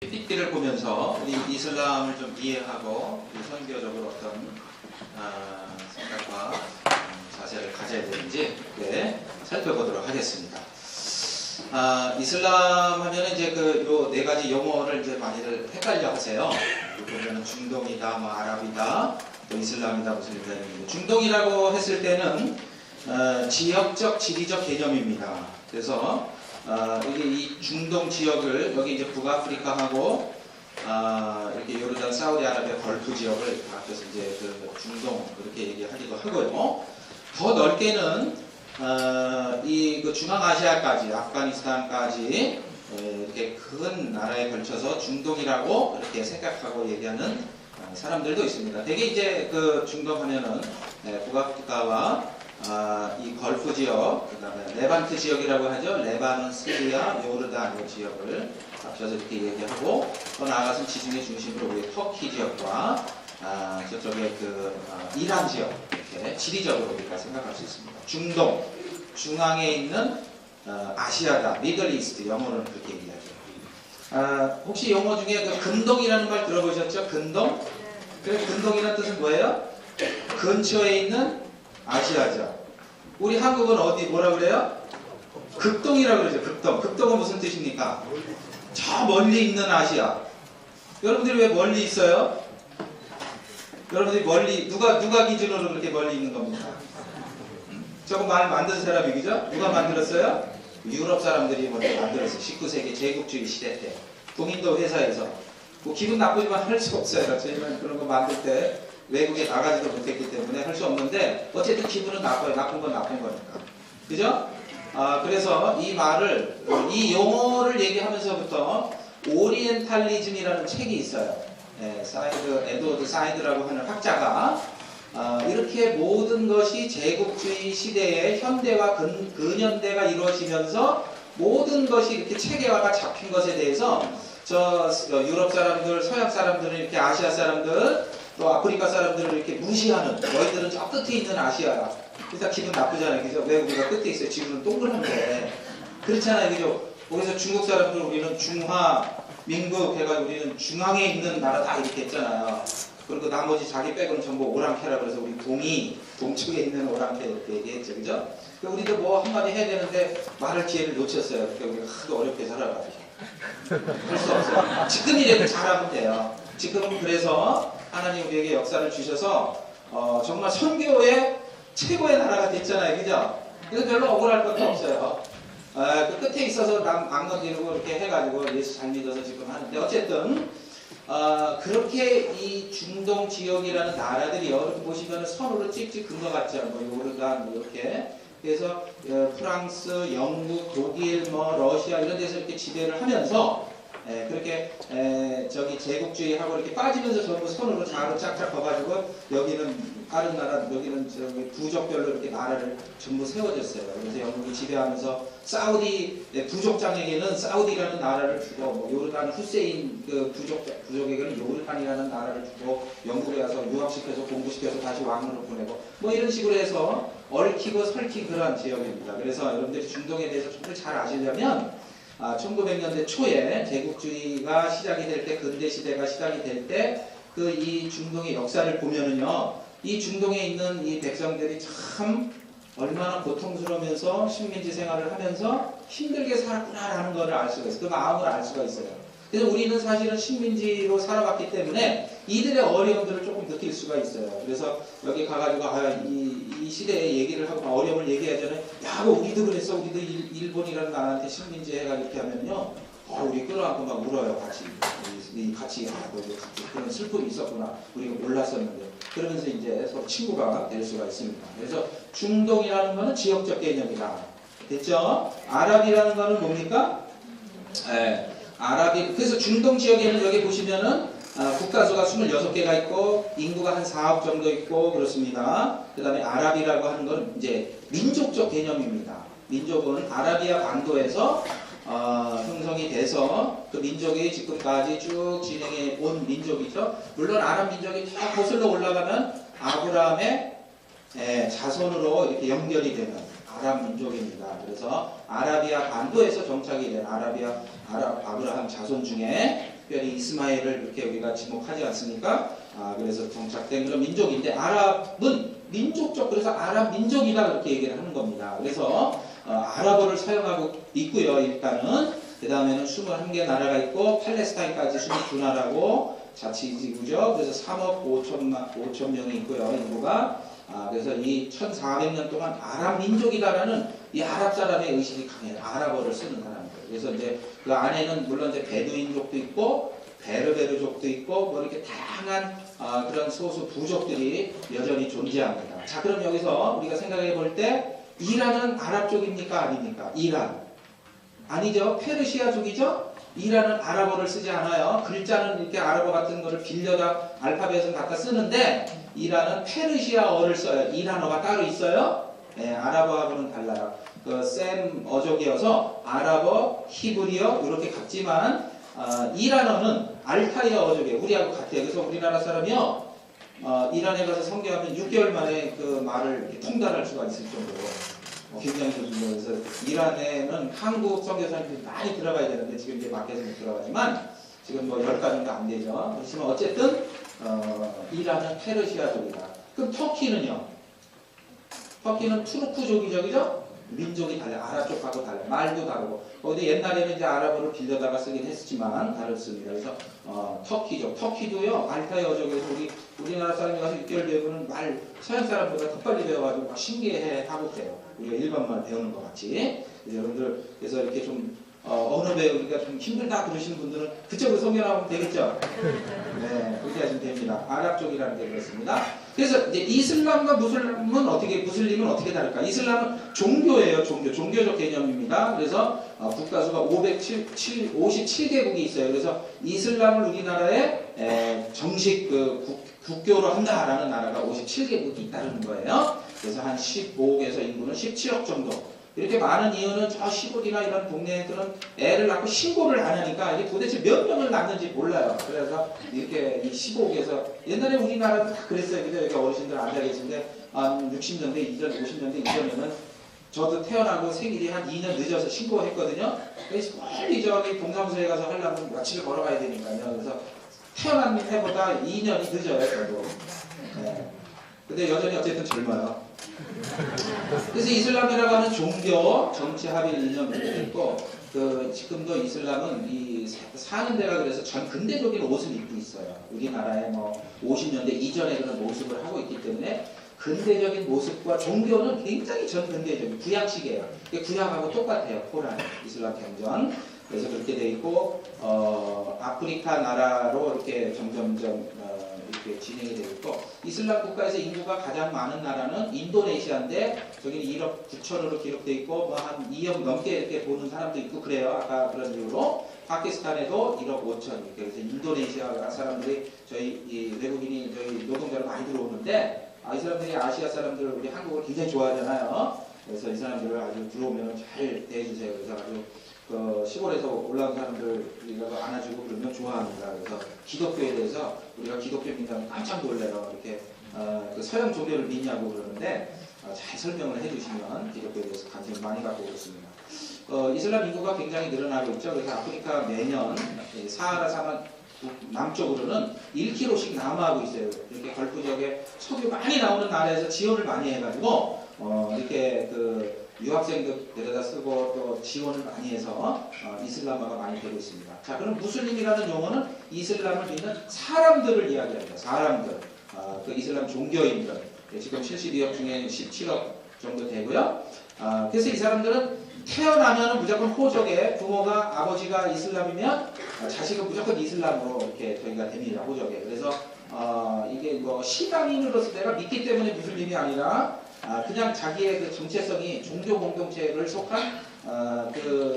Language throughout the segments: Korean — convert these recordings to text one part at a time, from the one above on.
PPT를 보면서 우리 이슬람을 좀 이해하고 선교적으로 어떤 생각과 자세를 가져야 되는지 살펴보도록 하겠습니다. 이슬람 하면은 이제 요 네 가지 용어를 이제 많이들 헷갈려 하세요. 보면은 중동이다, 뭐 아랍이다, 또 이슬람이다, 무슬림이다. 중동이라고 했을 때는 지역적, 지리적 개념입니다. 그래서 여기 이 중동 지역을 여기 이제 북아프리카하고 이렇게 요르단, 사우디아라비아 걸프 지역을 합쳐서 이제 그 중동 그렇게 얘기하기도 하고요. 더 넓게는 이 중앙아시아까지, 아프가니스탄까지 이렇게 큰 나라에 걸쳐서 중동이라고 이렇게 생각하고 얘기하는 사람들도 있습니다. 대개 이제 그 중동 하면은 북아프리카와 이 걸프 지역, 그 다음에 레반트 지역이라고 하죠. 레바논, 시리아, 요르단 이 지역을 합쳐서 이렇게 얘기하고, 또 나아가서 지중해 중심으로 우리 터키 지역과 저쪽에 이란 지역, 이렇게 지리적으로 우리가 생각할 수 있습니다. 중동, 중앙에 있는 아시아다, 미들 이스트, 영어로는 그렇게 얘기하죠. 혹시 용어 중에 근동이라는 말 들어보셨죠? 근동? 그래서 근동이라는 뜻은 뭐예요? 근처에 있는 아시아죠. 우리 한국은 어디 뭐라 그래요? 극동이라고 그러죠. 극동. 극동은 무슨 뜻입니까? 저 멀리 있는 아시아. 여러분들이 왜 멀리 있어요? 여러분들이 멀리 누가 기준으로 그렇게 멀리 있는 겁니까? 저거 말 만든 사람이 그죠? 누가 만들었어요? 유럽 사람들이 먼저 만들었어요. 19세기 제국주의 시대 때 동인도 회사에서 뭐 기분 나쁘지만 할 수 없어요. 저희는 그런 거 만들 때 외국에 나가지도 못했기 때문에 할 수 없는데 어쨌든 기분은 나빠요. 나쁜 건 나쁜 거니까. 그죠? 그래서 이 말을, 이 용어를 얘기하면서부터 오리엔탈리즘이라는 책이 있어요. 에드워드 사이드라고 하는 학자가 이렇게 모든 것이 제국주의 시대에 현대와 근현대가 이루어지면서 모든 것이 이렇게 체계화가 잡힌 것에 대해서 유럽 사람들, 서양 사람들은 이렇게 아시아 사람들, 또 아프리카 사람들을 이렇게 무시하는, 너희들은 저 끝에 있는 아시아야. 그래서 기분 나쁘잖아요. 그죠? 왜 우리가 끝에 있어요? 지구는 동그란데. 그렇잖아요. 그죠? 거기서 중국 사람들 우리는 중화, 민국 해가지고 우리는 중앙에 있는 나라다 이렇게 했잖아요. 그리고 나머지 자기 빼고는 전부 오랑캐라 그래서 우리 동쪽에 있는 오랑캐 이렇게 얘기했죠. 그죠? 우리도 뭐 한마디 해야 되는데 말할 기회를 놓쳤어요. 그러니까 우리가 하도 어렵게 살아가지고. 할 수 없어요. 지금이라도 잘하면 돼요. 지금은 그래서 하나님 우리에게 역사를 주셔서 정말 선교의 최고의 나라가 됐잖아요. 그죠? 그래서 별로 억울할 것도 없어요. 그 끝에 있어서 안 건드리고 이렇게 해가지고 예수 잘 믿어서 지금 하는데 어쨌든 그렇게 이 중동 지역이라는 나라들이 여러분 보시면 선으로 찍찍 긋는 것 같죠. 뭐 요르단 뭐 이렇게. 그래서 프랑스, 영국, 독일, 뭐 러시아 이런 데서 이렇게 지배를 하면서 그렇게 저기 제국주의하고 이렇게 빠지면서 전부 선으로 자로 짝짝 커가지고 여기는 다른 나라, 여기는 저기 부족별로 이렇게 나라를 전부 세워졌어요. 그래서 영국이 지배하면서 사우디 부족장에게는 사우디라는 나라를 주고, 뭐 요르단 후세인 그 부족에게는 요르단이라는 나라를 주고, 영국에 와서 유학시켜서 공부시켜서 다시 왕으로 보내고, 뭐 이런 식으로 해서 얽히고 설킨 그러한 지역입니다. 그래서 여러분들이 중동에 대해서 좀 잘 아시려면 1900년대 초에 제국주의가 시작이 될 때, 근대 시대가 시작이 될 때 이 중동의 역사를 보면은요, 이 중동에 있는 이 백성들이 참 얼마나 고통스러우면서 식민지 생활을 하면서 힘들게 살았구나라는 것을 알 수가 있어요. 그 마음을 알 수가 있어요. 그래서 우리는 사실은 식민지로 살아왔기 때문에 이들의 어려움들을 조금 느낄 수가 있어요. 그래서 여기 가가지고 이 시대의 얘기를 하고 어려움을 얘기하잖아요. 야, 우리도 그랬어. 우리도 일본이라는 나라한테 식민지 해가 이렇게 하면요, 우리 끌어안고 막 울어요. 같이 그런 슬픔이 있었구나. 우리가 몰랐었는데. 그러면서 이제 서로 친구가 될 수가 있습니다. 그래서 중동이라는 것은 지역적 개념이다. 됐죠? 아랍이라는 것은 뭡니까? 그래서 중동 지역에는 여기 보시면은 국가수가 26개가 있고 인구가 한 4억 정도 있고 그렇습니다. 그 다음에 아랍이라고 하는 건 이제 민족적 개념입니다. 민족은 아라비아 반도에서 형성이 돼서 그 민족이 지금까지 쭉 진행해 온 민족이죠. 물론 아랍 민족이 더 거슬러 올라가면 아브라함의 자손으로 이렇게 연결이 되는 아랍 민족입니다. 그래서 아라비아 반도에서 정착이 된 아브라함 자손 중에 특별히 이스마엘을 그렇게 우리가 지목하지 않습니까? 그래서 정착된 그런 민족인데 아랍은 민족적 그래서 아랍 민족이다 그렇게 얘기를 하는 겁니다. 그래서 아랍어를 사용하고 있고요. 일단은 그 다음에는 21개 나라가 있고 팔레스타인까지 22나라고 자치지구죠. 그래서 3억 5천 명이 있고요. 인구가 그래서 이 1400년 동안 아랍 민족이다라는 이 아랍 사람의 의식이 강해요. 아랍어를 쓰는 사람들. 그래서 이제 그 안에는 물론 이제 베두인족도 있고 베르베르족도 있고 뭐 이렇게 다양한 그런 소수 부족들이 여전히 존재합니다. 자, 그럼 여기서 우리가 생각해 볼 때 이란은 아랍 쪽입니까 아닙니까? 이란 아니죠. 페르시아족이죠. 이란은 아랍어를 쓰지 않아요. 글자는 이렇게 아랍어 같은 거를 빌려다 알파벳은 갖다 쓰는데 이란은 페르시아어를 써요. 이란어가 따로 있어요. 네, 아랍어하고는 달라요. 그 셈 어족이어서 아랍어, 히브리어 이렇게 같지만 이란어는 알타이어 어족이에요. 우리하고 같아요. 그래서 우리나라 사람이요 이란에 가서 선교하면 6개월 만에 그 말을 이렇게 통달할 수가 있을 정도로 굉장히 좋습니다. 그래서 이란에는 한국 선교사님들이 많이 들어가야 되는데 지금 이제 밖에서 못 들어가지만 지금 뭐 10가 정도 안 되죠. 그렇지만 어쨌든 이란은 페르시아족이다. 그럼 터키는요? 터키는 투르크족이죠, 그죠? 민족이 달라요. 아랍 쪽하고 달라요. 말도 다르고. 근데 옛날에는 이제 아랍어를 빌려다가 쓰긴 했지만 다릅니다. 그래서 터키족, 터키도요 알타이어족에서 우리나라 사람이 가서 6개월 배우는 말 서양 사람보다 더 빨리 배워가지고 막 신기해하고 그래요. 우리가 일반말 배우는 것 같이. 그래서 여러분들 그래서 이렇게 좀 언어 배우기가 좀 힘들다 그러시는 분들은 그쪽으로 성경하면 되겠죠? 네, 그렇게 하시면 됩니다. 아랍 쪽이라는 게 그렇습니다. 그래서 이제 이슬람과 무슬림은 어떻게 다를까? 이슬람은 종교예요, 종교적 개념입니다. 그래서 국가수가 57개국이 있어요. 그래서 이슬람을 우리나라에 정식 국교로 한다라는 나라가 57개국이 있다는 거예요. 그래서 한 15억에서 인구는 17억 정도. 이렇게 많은 이유는 저 시골이나 이런 동네들은 애를 낳고 신고를 안 하니까 이게 도대체 몇 명을 낳는지 몰라요. 그래서 이렇게 이 15억에서 옛날에 우리나라도 다 그랬어요. 근데 여기 어르신들 앉아 계신데 한 60년대 이전, 50년대 이전에는 저도 태어나고 생일이 한 2년 늦어서 신고했거든요. 그래서 멀리 저기 동사무소에 가서 하려면 며칠 걸어가야 되니까요. 그래서 태어난 해보다 2년이 늦어요, 저도. 네. 근데 여전히 어쨌든 젊어요. 그래서 이슬람이라고 하는 종교, 정치 합일 이념이 있고, 지금도 이슬람은 사는 데가 그래서 전 근대적인 옷을 입고 있어요. 우리나라에 뭐 50년대 이전에 그런 모습을 하고 있기 때문에 근대적인 모습과 종교는 굉장히 전 근대적인 구약식이에요. 구약하고 똑같아요. 코란, 이슬람 경전. 그래서 그렇게 돼 있고, 아프리카 나라로 이렇게 점점점 이렇게 진행이 되고 있고, 이슬람 국가에서 인구가 가장 많은 나라는 인도네시아인데 저기는 1억 9천으로 기록되어 있고 뭐 한 2억 넘게 이렇게 보는 사람도 있고 그래요. 아까 그런 이유로 파키스탄에도 1억 5천 이렇게. 그래서 인도네시아 사람들이 저희 외국인이 저희 노동자로 많이 들어오는데 이 사람들이 아시아 사람들 우리 한국을 굉장히 좋아하잖아요. 그래서 이 사람들을 아주 들어오면 잘 대해주세요. 그래서 아주 시골에서 올라온 사람들 우리가 안아주고 그러면 좋아합니다. 그래서 기독교에 대해서 우리가 기독교 민다면 깜짝 놀래요. 이렇게 그 서양 종교를 믿냐고 그러는데 잘 설명을 해주시면 기독교에 대해서 관심을 많이 갖고 그렇습니다. 이슬람 인구가 굉장히 늘어나고 있죠. 그래서 아프리카 매년 사하라 사막 남쪽으로는 1km씩 남하하고 있어요. 이렇게 걸프 지역에 석유 많이 나오는 나라에서 지원을 많이 해가지고 이렇게 유학생들 데려다 쓰고 또 지원을 많이 해서 이슬람화가 많이 되고 있습니다. 자, 그럼 무슬림이라는 용어는 이슬람을 믿는 사람들을 이야기합니다. 사람들, 그 이슬람 종교인들. 지금 72억 중에 17억 정도 되고요. 그래서 이 사람들은 태어나면 무조건 호적에 부모가 아버지가 이슬람이면 자식은 무조건 이슬람으로 이렇게 저희가 됩니다. 호적에. 그래서 이게 뭐 시당인으로서 내가 믿기 때문에 무슬림이 아니라 그냥 자기의 그 정체성이 종교 공동체를 속한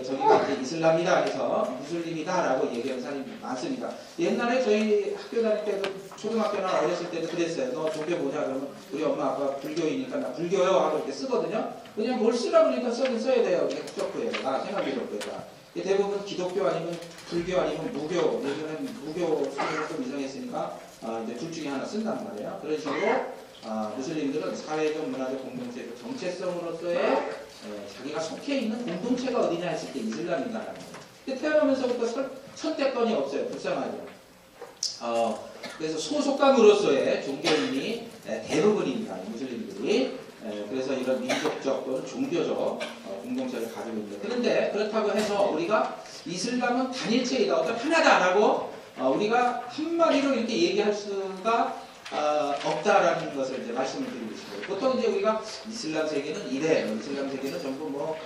저기가 이제 이슬람이다 해서 무슬림이다라고 얘기하는 사람이 많습니다. 옛날에 저희 학교 다닐 때도 초등학교나 어렸을 때도 그랬어요. 너 종교 뭐냐 그러면 우리 엄마 아빠 불교이니까 나 불교요 하고 이렇게 쓰거든요. 그냥 뭘 쓰라 그러니까 써긴 써야 돼요. 이게 국적부예요. 생활비 적부에다. 대부분 기독교 아니면 불교 아니면 무교, 요즘은 무교 수준이 좀 이상했으니까 이제 둘 중에 하나 쓴단 말이에요. 그런 식으로 무슬림들은 사회적 문화적 공동체적 정체성으로서의 자기가 속해 있는 공동체가 어디냐 했을 때 이슬람이다라는 거예요. 태어나면서부터 선택권이 없어요. 불쌍하죠. 그래서 소속감으로서의 종교인이 대부분입니다. 무슬림들이. 그래서 이런 민족적 또는 종교적 공동체를 가지고 있는데, 그런데 그렇다고 해서 우리가 이슬람은 단일체이다, 어떤 하나도 안 하고 우리가 한마디로 이렇게 얘기할 수가 없다라는 것을 이제 말씀을 드리고 싶어요. 보통 이제 우리가 이슬람 세계는 이래, 이슬람 세계는 전부 뭐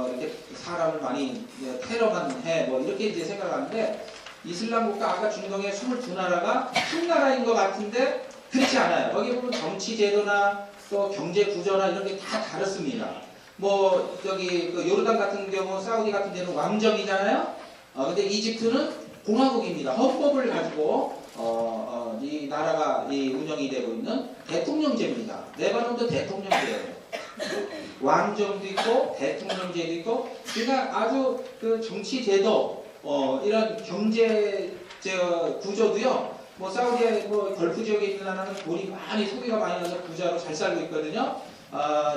이렇게 사람을 많이 테러만 해, 뭐 이렇게 이제 생각하는데, 이슬람 국가 아까 중동의 22나라가 한 나라인 것 같은데 그렇지 않아요. 거기 보면 정치 제도나 또 경제 구조나 이런 게 다 다릅니다. 뭐 저기 그 요르단 같은 경우, 사우디 같은 데는 왕정이잖아요. 근데 이집트는 공화국입니다. 헌법을 가지고 이 나라가 이 운영이 되고 있는 대통령제입니다. 레바논도 대통령제예요. 왕정도 있고 대통령제도 있고, 그러니까 아주 그 정치 제도 이런 경제 구조도요. 뭐 사우디아 뭐 걸프 지역에 있는 나라는 돈이 많이, 소비가 많이 나서 부자로 잘 살고 있거든요.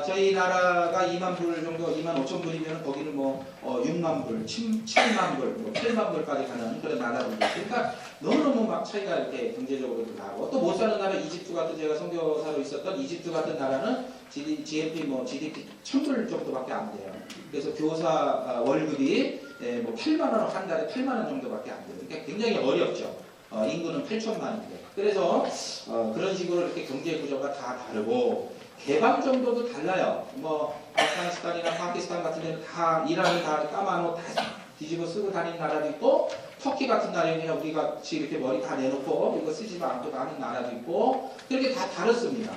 저희 나라가 2만 불 정도, 2만 5천 불이면 거기는 뭐 6만 불, 7만 불, 뭐 8만 불까지 가는 그런 나라들이. 그러니까 너무너무 막 차이가 이렇게 경제적으로도 나고, 또 못 사는 나라 이집트 같은, 제가 선교사로 있었던 이집트 같은 나라는 GDP 1000불 정도밖에 안 돼요. 그래서 교사 월급이 뭐 8만 원, 한 달에 8만 원 정도밖에 안 돼요. 그러니까 굉장히 어렵죠. 인구는 8천만인데. 그래서 그런 식으로 이렇게 경제 구조가 다 다르고, 개방 정도도 달라요. 뭐 아프가니스탄이나 파키스탄 같은 데는 다 이란이 다 까만 옷 다 뒤집어 쓰고 다니는 나라도 있고, 터키 같은 나라는 그냥 우리 같이 이렇게 머리 다 내놓고 이거 쓰지 않고 다니는 나라도 있고, 그렇게 다 다릅니다.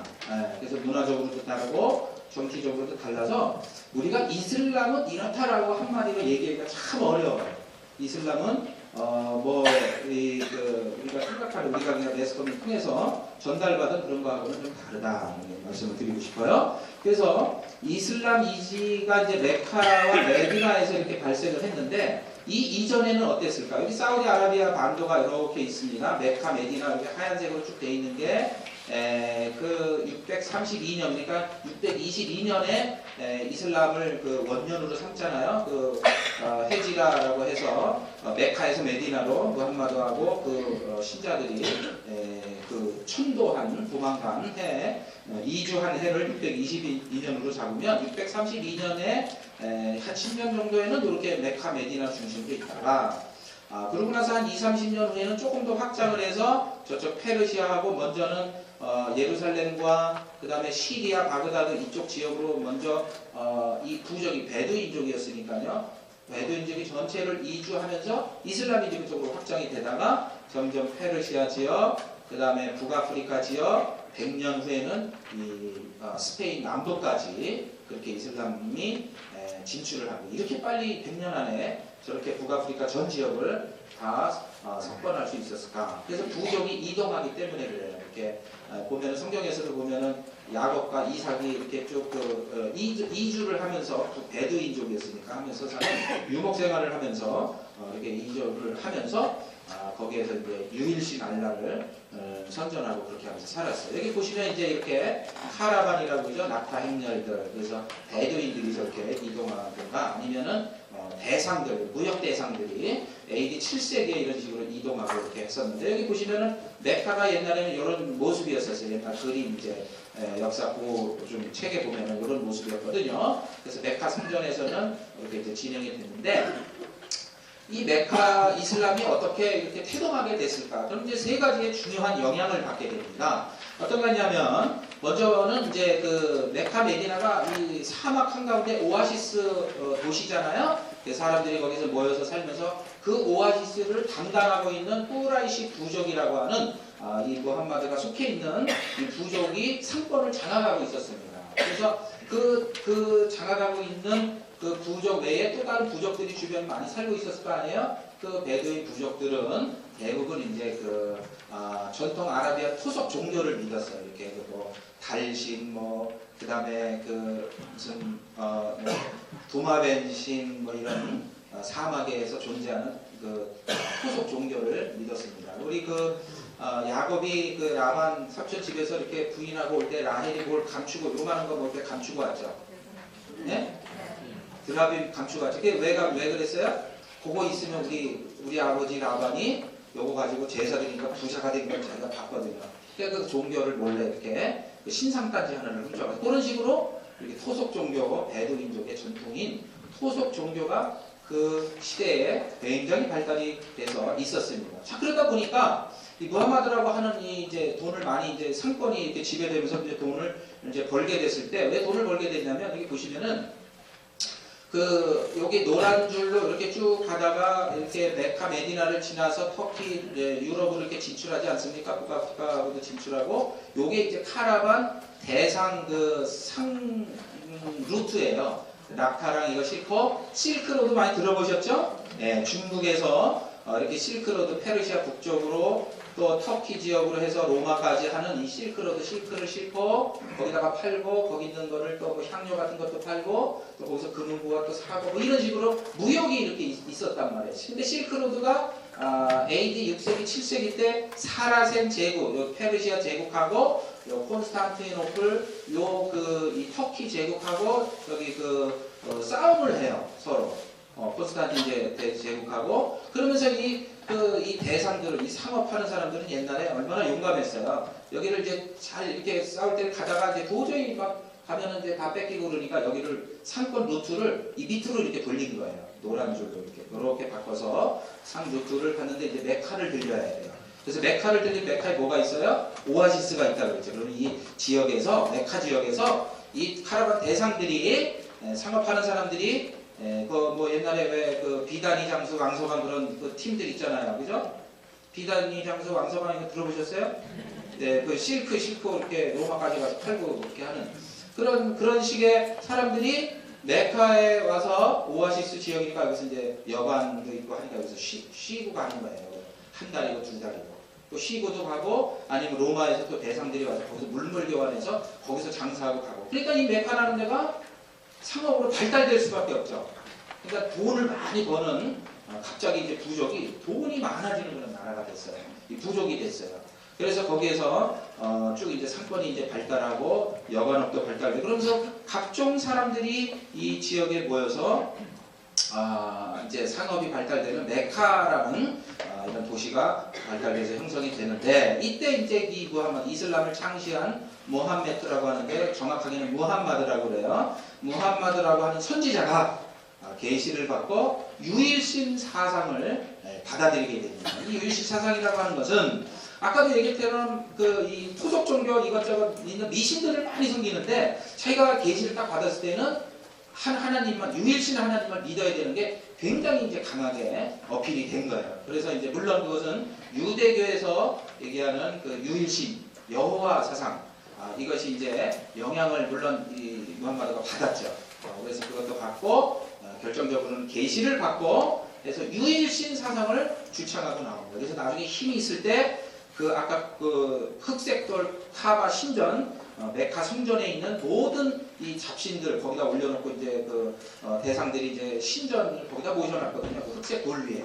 그래서 문화적으로도 다르고 정치적으로도 달라서 우리가 이슬람은 이렇다라고 한마디로 얘기하기가 참 어려워요. 이슬람은 우리가 생각하는, 우리가 그냥 매스컴을 통해서 전달받은 그런 거하고는 좀 다르다는 말씀을 드리고 싶어요. 그래서 이슬람 이지가 이제 메카와 메디나에서 이렇게 발생을 했는데, 이 이전에는 어땠을까? 여기 사우디아라비아 반도가 이렇게 있습니다. 메카, 메디나 이렇게 하얀색으로 쭉 돼 있는 게 그 632년, 그러니까 622년에 이슬람을 그 원년으로 삼잖아요. 그 헤지라라고 해서 메카에서 메디나로 무함마드하고 그 신자들이 그 천도한, 도망간 해, 이주한 해를 622년으로 잡으면 632년에 한 10년 정도에는 이렇게 메카, 메디나 중심으로 있다가, 그러고 나서 한 20-30년 후에는 조금 더 확장을 해서 저쪽 페르시아하고, 먼저는 예루살렘과 그 다음에 시리아, 바그다드 이쪽 지역으로 먼저 이 부족이 베두인족이었으니까요. 베두인족이 전체를 이주하면서 이슬람이 쪽으로 확장이 되다가 점점 페르시아 지역, 그 다음에 북아프리카 지역, 100년 후에는 이 스페인 남부까지 그렇게 이슬람이 진출을 하고, 이렇게 빨리 100년 안에 저렇게 북아프리카 전 지역을 다 석권할 수 있었을까? 그래서 부족이 이동하기 때문에 그래요. 이렇게 보면은 성경에서도 보면은 야곱과 이삭이 이렇게 쭉 이주를 하면서, 베두인족이었으니까 하면서 사는 유목 생활을 하면서 이렇게 이주를 하면서 거기에서 이제 유일신 알라를 선전하고 그렇게 하면서 살았어요. 여기 보시면 이제 이렇게 카라반이라고 그러죠. 낙타 행렬들, 그래서 베두인들이 저렇게 이동하거나 아니면은 대상들, 무역 대상들이 AD 7세기에 이런 식으로 이동하고 이렇게 했었는데, 여기 보시면은 메카가 옛날에는 이런 모습이었었어요. 옛날 그림 이제 역사 좀 책에 보면은 이런 모습이었거든요. 그래서 메카 성전에서는 이렇게 이제 진행이 됐는데, 이 메카 이슬람이 어떻게 이렇게 태동하게 됐을까? 그럼 이제 세 가지의 중요한 영향을 받게 됩니다. 어떤 거냐면, 먼저는 이제 그 메카 메디나가 이 사막 한가운데 오아시스 도시잖아요. 사람들이 거기서 모여서 살면서 그 오아시스를 담당하고 있는 꾸라이시 부족이라고 하는 이 무함마드가 속해 있는 이 부족이 상권을 장악하고 있었습니다. 그래서 그 장악하고 있는 그 부족 외에 또 다른 부족들이 주변에 많이 살고 있었을 거 아니에요? 그 베두인 부족들은 대부분 이제 그 전통 아라비아 토속 종교를 믿었어요. 이렇게 뭐 달신, 뭐 그다음에 그 무슨 도마벤신, 뭐 이런 사막에서 존재하는 그 토속 종교를 믿었습니다. 우리 그 야곱이 그 라반 삼촌 집에서 이렇게 부인하고 올 때 라헬이 뭘 감추고, 요만한 거 뭐 이렇게 감추고 왔죠. 네? 드라빔 감추고 왔죠. 그게 왜 그랬어요? 그거 있으면 우리 아버지 라반이 요거 가지고 제사 드리니까 부자가 된 걸 자기가 봤거든요. 그러니까 그 종교를 몰래 이렇게 신상단지 하나를 훔쳐가서 그런 식으로 이렇게 토속 종교, 베두인족의 전통인 토속 종교가 그 시대에 굉장히 발달이 돼서 있었습니다. 자, 그러다 보니까 이 무함마드라고 하는 이 이제 돈을 많이 이제 상권이 이렇게 지배되면서 이제 돈을 이제 벌게 됐을 때 왜 돈을 벌게 됐냐면 여기 보시면은 여기 노란 줄로 이렇게 쭉 가다가 이렇게 메카 메디나를 지나서 터키, 유럽으로 이렇게 진출하지 않습니까? 북아프리카로도 진출하고 요게 이제 카라반 대상 상 루트예요. 낙타랑 이거 실코 실크로드 많이 들어보셨죠? 네, 중국에서 이렇게 실크로드 페르시아 북쪽으로 또 터키 지역으로 해서 로마까지 하는 이 실크로드 실크를 싣고 거기다가 팔고 거기 있는 거를 또 뭐 향료 같은 것도 팔고 또 거기서 금은부가 또 사고 뭐 이런 식으로 무역이 이렇게 있었단 말이에요. 근데 실크로드가 AD 6세기 7세기 때 사라센 제국, 요 페르시아 제국하고 요 콘스탄티노플 이 터키 제국하고 여기 싸움을 해요 서로. 콘스탄틴 제국하고 그러면서 이 대상들은 이 상업하는 사람들은 옛날에 얼마나 용감했어요. 여기를 이제 잘 이렇게 싸울 때 가다가 이제 도저히 막 가면은 이제 다 뺏기고 그러니까 여기를 상권 루트를 이 밑으로 이렇게 돌린 거예요. 노란 줄로 이렇게 바꿔서 상 루트를 갔는데 이제 메카를 들려야 돼요. 그래서 메카를 들린 메카에 뭐가 있어요? 오아시스가 있다고 그랬죠. 그러면 이 지역에서 메카 지역에서 이 카라반 대상들이 상업하는 사람들이 뭐 옛날에 왜 비단이 장수 왕서방 그런 팀들 있잖아요, 그죠? 비단이 장수 왕서방 이거 들어보셨어요? 네, 실크 이렇게 로마까지 가서 팔고 이렇게 하는 그런 식의 사람들이 메카에 와서 오아시스 지역이니까 여기서 이제 여관도 있고 하니까 여기서 쉬고 가는 거예요. 한 달이고 두 달이고. 또 쉬고도 가고 아니면 로마에서 또 대상들이 와서 거기서 물물 교환해서 거기서 장사하고 가고. 그러니까 이 메카라는 데가 상업으로 발달될 수밖에 없죠. 그러니까 돈을 많이 버는 갑자기 이제 부족이 돈이 많아지는 그런 나라가 됐어요. 이 부족이 됐어요. 그래서 거기에서 쭉 이제 상권이 이제 발달하고 여관업도 발달되고 그러면서 각종 사람들이 이 지역에 모여서 이제 상업이 발달되는 메카라는 이런 도시가 발달돼서 형성이 되는데 이때 이제 이 이슬람을 창시한 무함메트라고 하는데 정확하게는 무함마드라고 그래요. 무함마드라고 하는 선지자가 계시를 받고 유일신 사상을 받아들이게 됩니다. 이 유일신 사상이라고 하는 것은 아까도 얘기했던 이 토속 종교 이것저것 있는 미신들을 많이 섬기는데 자기가 계시를 딱 받았을 때는 하나님만 유일신 하나님을 믿어야 되는 게 굉장히 이제 강하게 어필이 된 거예요. 그래서 이제 물론 그것은 유대교에서 얘기하는 유일신 여호와 사상 이것이 이제 영향을 물론 이 무함마드가 받았죠. 그래서 그것도 받고 결정적으로는 계시를 받고 해서 유일신 사상을 주창하고 나옵니다. 그래서 나중에 힘이 있을 때 아까 흑색돌 카바 신전 메카 성전에 있는 모든 이 잡신들 거기다 올려놓고 이제 대상들이 이제 신전을 거기다 모셔놨거든요. 흑색 돌 위에.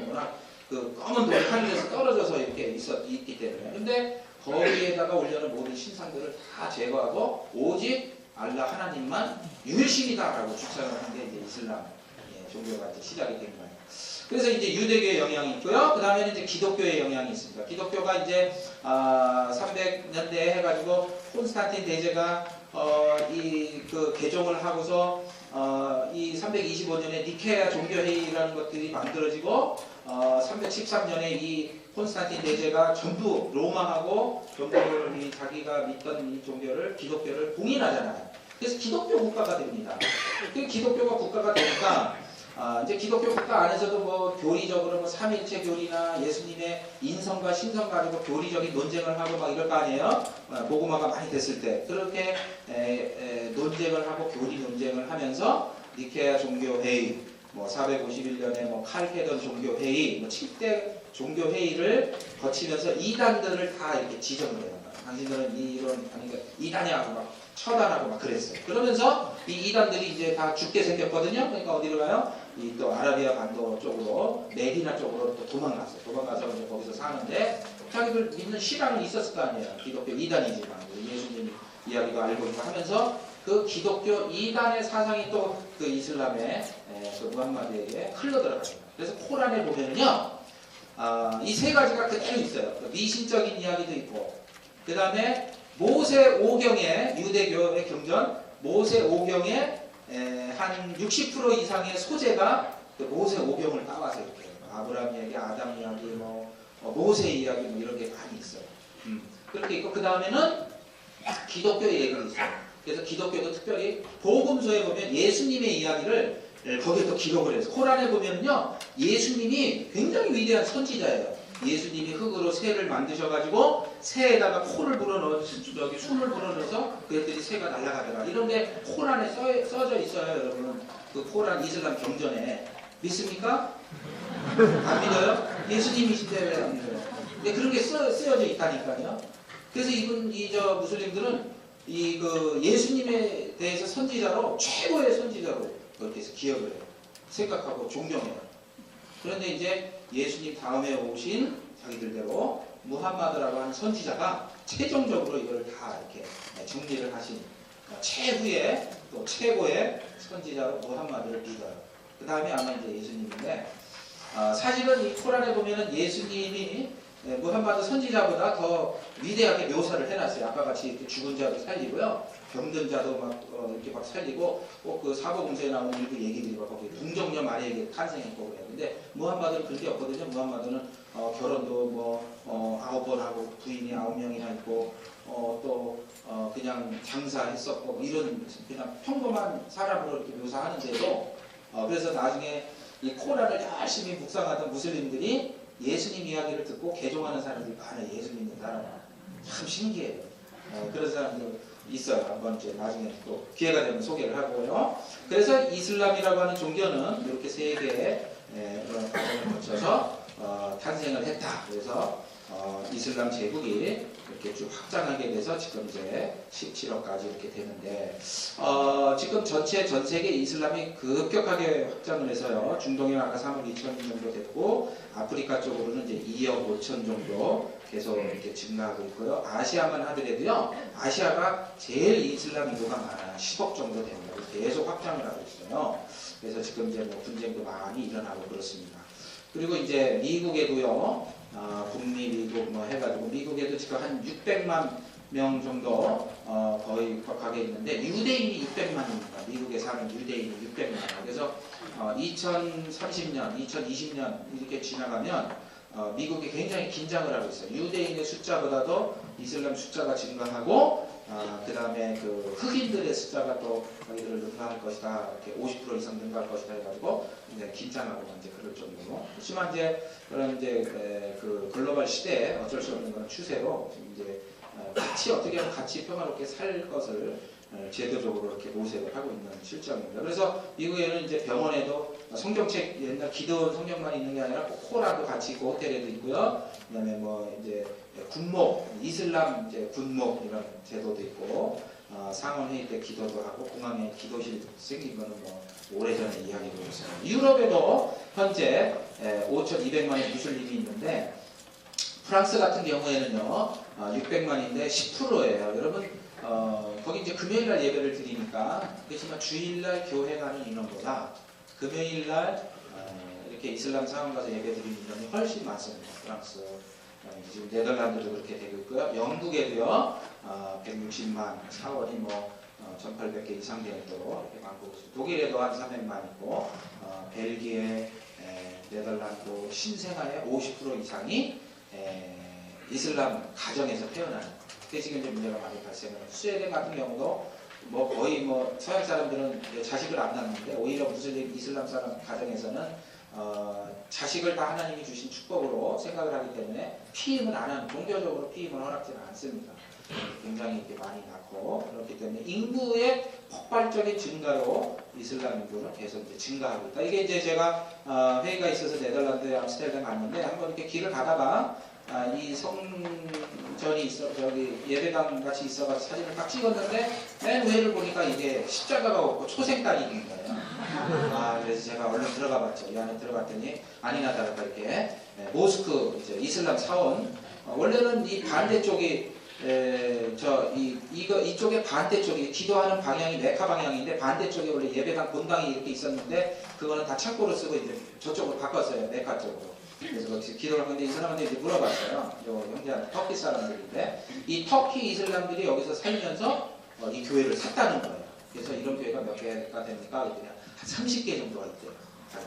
워낙 검은 돌 하늘에서 떨어져서 이렇게 있기 때문에. 근데 거기에다가 올려놓은 모든 신상들을 다 제거하고 오직 알라 하나님만 유일신이다라고 주장을 한 게 이제 이슬람 종교가 이제 시작이 된 거예요. 그래서 이제 유대교의 영향이 있고요. 그 다음에는 이제 기독교의 영향이 있습니다. 기독교가 이제 300년대에 해가지고 콘스탄틴 대제가 개종을 하고서 이 325년에 니케아 종교회의라는 것들이 만들어지고 313년에 이 콘스탄틴 대제가 전부 로마하고 전부 자기가 믿던 이 종교를 기독교를 봉인하잖아요. 그래서 기독교 국가가 됩니다. 그 기독교가 국가가 되니까 이제 기독교 국가 안에서도 뭐 교리적으로 뭐 삼일체 교리나 예수님의 인성과 신성 가지고 교리적인 논쟁을 하고 막 이럴 거 아니에요. 복음화가 많이 됐을 때 그렇게 논쟁을 하고 교리 논쟁을 하면서 니케아 종교회의, 뭐 451년에 뭐 칼케돈 종교회의, 뭐 7대 종교회의를 거치면서 이단들을 다 이렇게 지정을 해요. 당신들은 이런 이단이라고 막 처단하고 막 그랬어요. 그러면서 이 이단들이 이제 다 죽게 생겼거든요. 그러니까 어디로 가요? 또 아라비아 반도 쪽으로 메디나 쪽으로 또 도망갔어요. 도망가서 이제 거기서 사는데 자기들 믿는 신앙은 있었을 거 아니에요. 기독교 이단이지만 예수님 이야기도 알고 있고 하면서 그 기독교 이단의 사상이 또 그 이슬람의 그 무함마드에게 흘러들어갑니다. 그래서 코란에 보면은요, 이 세 가지가 그대로 있어요. 그 미신적인 이야기도 있고, 그 다음에 모세 오경의 유대교의 경전, 모세 오경의 한 60% 이상의 소재가 그 모세 오경을 따와서 이렇게 아브라함 이야기, 아담 이야기, 모세 이야기 이런 게 많이 있어요. 그렇게 있고, 그 다음에는 기독교의 얘기가 있어요. 그래서 기독교도 특별히 복음서에 보면 예수님의 이야기를 거기에 또 기록을 해서, 코란에 보면은요, 예수님이 굉장히 위대한 선지자예요. 예수님이 흙으로 새를 만드셔가지고 새에다가 코를 불어넣어서 저기 숨을 불어넣어서 그랬더니 새가 날아가더라. 이런 게 코란에 써져 있어요, 여러분. 그 코란 이슬람 경전에 믿습니까? 안 믿어요? 예수님이신데 왜 안 믿어요? 근데 그런 게 쓰여져 있다니까요. 그래서 저 무슬림들은 그 예수님에 대해서 선지자로, 최고의 선지자로 그렇게 해서 기억을 해요. 생각하고 존경해요. 그런데 이제 예수님 다음에 오신 자기들대로 무함마드라고 하는 선지자가 최종적으로 이걸 다 이렇게 정리를 하신 최후의 또 최고의 선지자로 무함마드를 믿어요. 그 다음에 아마 이제 예수님인데, 사실은 이 코란에 보면은 예수님이 무함마드 선지자보다 더 위대하게 묘사를 해놨어요. 아까 같이 이렇게 죽은 자도 살리고요, 병든 자도 막 이렇게 막 살리고, 꼭 그 사복음서에 나오는 일부 얘기들이 막 거기 궁정녀 마리아에게 탄생했고 그래요. 근데 무함마드는 그런 게 없거든요. 무함마드는 결혼도 9번 하고 부인이 9명이나 있고, 또 그냥 장사했었고, 이런 그냥 평범한 사람으로 이렇게 묘사하는데도, 그래서 나중에 이 코란을 열심히 묵상하던 무슬림들이 예수님 이야기를 듣고 개종하는 사람들이 많아요. 예수 믿는 사람. 참 신기해요. 그런 사람들 있어요. 한번 이제 나중에 또 기회가 되면 소개를 하고요. 그래서 이슬람이라고 하는 종교는 이렇게 세 개의 그런 과정을 거쳐서 탄생을 했다. 그래서 이슬람 제국이 이렇게 쭉 확장하게 돼서 지금 이제 17억까지 이렇게 되는데, 지금 전 세계 이슬람이 급격하게 확장을 해서요, 중동에는 아까 3억 2천 정도 됐고, 아프리카 쪽으로는 이제 2억 5천 정도 계속 이렇게 증가하고 있고요. 아시아만 하더라도요, 아시아가 제일 이슬람 인구가 많아요. 10억 정도 됩니다. 계속 확장을 하고 있어요. 그래서 지금 이제 분쟁도 많이 일어나고 그렇습니다. 그리고 이제 미국에도요, 북미 미국 해가지고, 미국에도 지금 한 600만 명 정도 거의 가게 있는데, 유대인이 600만입니다. 미국에 사는 유대인이 600만. 그래서 2030년, 2020년 이렇게 지나가면 미국이 굉장히 긴장을 하고 있어요. 유대인의 숫자보다도 이슬람 숫자가 증가하고, 그 다음에 그 흑인들의 숫자가 또 자기들을 능가할 것이다, 이렇게 50% 이상 능가할 것이다 해가지고 이제 긴장하고 이제 그럴 정도로. 그렇지만 이제 그런 이제 그 글로벌 시대에 어쩔 수 없는 그런 추세로 이제 같이 어떻게 하면 같이 평화롭게 살 것을 제도적으로 이렇게 모색을 하고 있는 실정입니다. 그래서 미국에는 이제 병원에도 성경책, 옛날 기도원 성경만 있는 게 아니라 코란도 같이 있고, 호텔에도 있고요. 그다음에 이제 군목, 이슬람 이제 군목 이런 제도도 있고, 상원 회의 때 기도도 하고, 공항에 기도실 생긴 거는 오래전에 이야기도 있어요. 유럽에도 현재 5,200만의 무슬림이 있는데, 프랑스 같은 경우에는요 600만인데 10%예요. 여러분, 거기 이제 금요일날 예배를 드리니까, 그렇지만 주일날 교회 가는 인원보다 금요일날 이렇게 이슬람 사원 가서 예배 드리는 인원이 훨씬 많습니다. 프랑스, 지금 네덜란드도 그렇게 되고 있고요. 영국에도요 160만, 사원이 1,800개 이상 되는 또 이렇게 많고, 독일에도 한 300만 있고, 벨기에, 네덜란드, 신생아의 50% 이상이 이슬람 가정에서 태어나는. 그게 지금 이제 문제가 많이 발생을 해요. 스웨덴 같은 경우도 거의 서양 사람들은 자식을 안 낳는데, 오히려 무슬림 이슬람 사람 가정에서는 자식을 다 하나님이 주신 축복으로 생각을 하기 때문에 피임을 안 하는, 종교적으로 피임을 허락지는 않습니다. 굉장히 이렇게 많이 낳고, 그렇기 때문에 인구의 폭발적인 증가로 이슬람 인구는 계속 이제 증가하고 있다. 이게 이제 제가 회의가 있어서 네덜란드에 암스테르담 갔는데, 한번 이렇게 길을 가다가 이 성전이 있어, 저기 예배당 같이 있어가지고 사진을 딱 찍었는데, 맨 위를 보니까 이게 십자가가 없고 초생딸이 있는 거예요. 그래서 제가 얼른 들어가 봤죠. 이 안에 들어갔더니 아니나 다를까 이렇게 모스크, 이제 이슬람 사원, 원래는 이 반대쪽이 이쪽에 반대쪽에 기도하는 방향이 메카 방향인데 반대쪽에 원래 예배당 본당이 이렇게 있었는데 그거는 다 창고로 쓰고 이제 저쪽으로 바꿨어요. 메카 쪽으로. 그래서 거기서 기도를 하는데 이 사람한테 이제 물어봤어요. 요 형제한테 터키 사람들인데 이 터키 이슬람들이 여기서 살면서 이 교회를 샀다는 거예요. 그래서 이런 교회가 몇 개가 됩니까? 그냥 한 30개 정도가 있대요.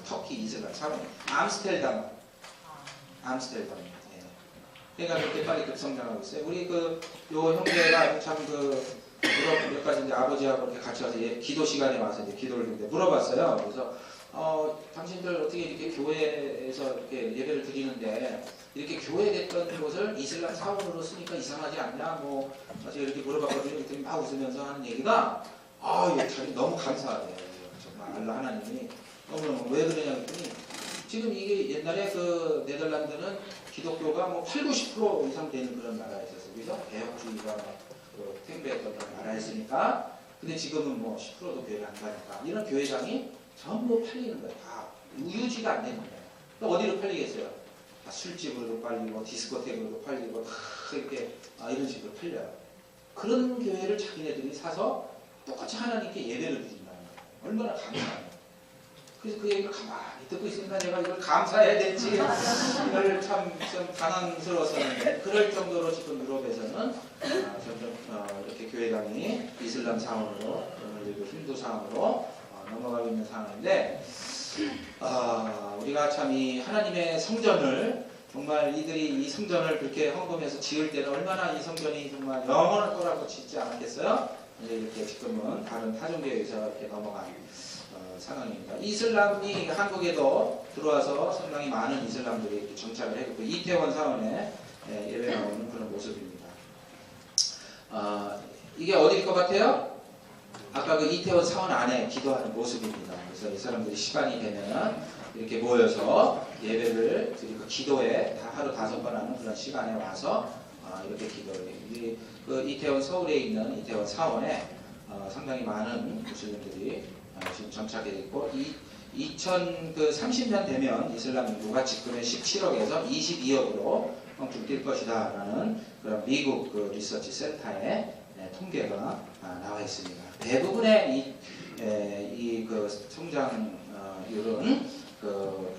터키 이슬람 사람 암스테르담. 그러니까 그렇게 빨리 급성장하고 있어요. 우리 요 형제가 참 유럽 몇 가지 이제 아버지하고 이렇게 같이 와서 기도 시간에 와서 이제 기도를 했는데 물어봤어요. 그래서 당신들 어떻게 이렇게 교회에서 이렇게 예배를 드리는데 이렇게 교회됐던 곳을 이슬람 사원으로 쓰니까 이상하지 않냐? 뭐 제가 이렇게 물어봤거든요. 그랬더니 막 웃으면서 하는 얘기가 이거 자기 너무 감사하대요. 정말 알라 하나님이 너무너무 왜 그러냐 그랬더니 지금 이게 옛날에 네덜란드는 기독교가 뭐 80~90% 이상 되는 그런 나라였었어요. 그래서 개혁주의가 팽배했던 그런 나라였으니까 근데 지금은 뭐 10%도 교회를 안 가니까 이런 교회장이 전부 팔리는 거예요. 다 유지가 안 되는 거예요. 또 어디로 팔리겠어요? 다 술집으로도 팔리고 디스코텍으로도 팔리고 다 이렇게 이런 식으로 팔려요. 그런 교회를 자기네들이 사서 똑같이 하나님께 예배를 드린다는 거예요. 얼마나 감사해요. 그래서 그 얘기를 가만히 듣고 있으니까 내가 이걸 감사해야 될지 이걸 참 당황스러웠었는데 그럴 정도로 지금 유럽에서는 점점 이렇게 교회당이 이슬람 상황으로 그리고 힌두 상황으로 넘어가고 있는 상황인데 우리가 참 이 하나님의 성전을 정말 이들이 이 성전을 그렇게 헌금해서 지을 때는 얼마나 이 성전이 정말 영원할 거라고 짓지 않았겠어요? 이제 이렇게 지금은 다른 타종교에서 이렇게 넘어간 상황입니다. 이슬람이 한국에도 들어와서 상당히 많은 이슬람들이 이렇게 정착을 했고 이태원 사원에 예배 나오는 그런 모습입니다. 이게 어디일 것 같아요? 아까 그 이태원 사원 안에 기도하는 모습입니다. 그래서 이 사람들이 시간이 되면 이렇게 모여서 예배를 드리고 기도에 하루 5번 하는 그런 시간에 와서 이렇게 기도를 해요. 그 이태원 서울에 있는 이태원 사원에 상당히 많은 무슬림들이 지금 정착해 있고 2030년 되면 이슬람 인구가 지금의 17억에서 22억으로 펑쭉 뛸 것이다 라는 그런 미국 리서치 센터의 통계가 나와 있습니다. 대부분의 이 성장률은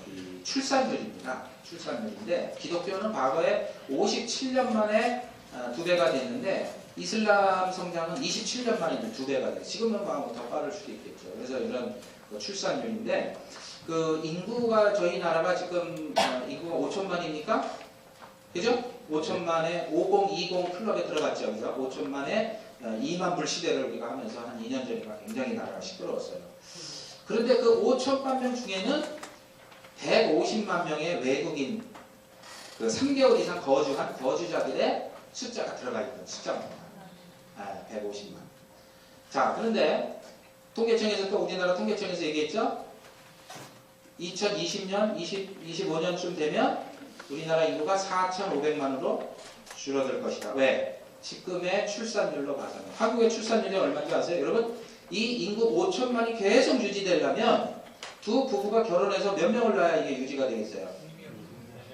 이 출산율입니다. 출산율인데 기독교는 과거에 57년 만에 2배가 됐는데 이슬람 성장은 27년 만에 2배가 돼요. 지금은 더 빠를 수도 있겠죠. 그래서 이런 출산율인데 인구가 저희 나라가 지금 인구가 5천만입니까? 그죠? 5천만에 5020 클럽에 들어갔죠. 그죠? 5천만에 2만 불 시대를 우리가 하면서 한 2년 전인가 굉장히 나라가 시끄러웠어요. 그런데 그 5천만 명 중에는 150만 명의 외국인 3개월 이상 거주한 거주자들의 숫자가 들어가 있는 숫자입니다. 150만. 자, 그런데 통계청에서 또 우리나라 통계청에서 얘기했죠? 2020년, 25년쯤 되면 우리나라 인구가 4,500만으로 줄어들 것이다. 왜? 지금의 출산율로 봐서는. 한국의 출산율이 얼마인지 아세요? 여러분, 이 인구 5천만이 계속 유지되려면 두 부부가 결혼해서 몇 명을 낳아야 이게 유지가 되겠어요?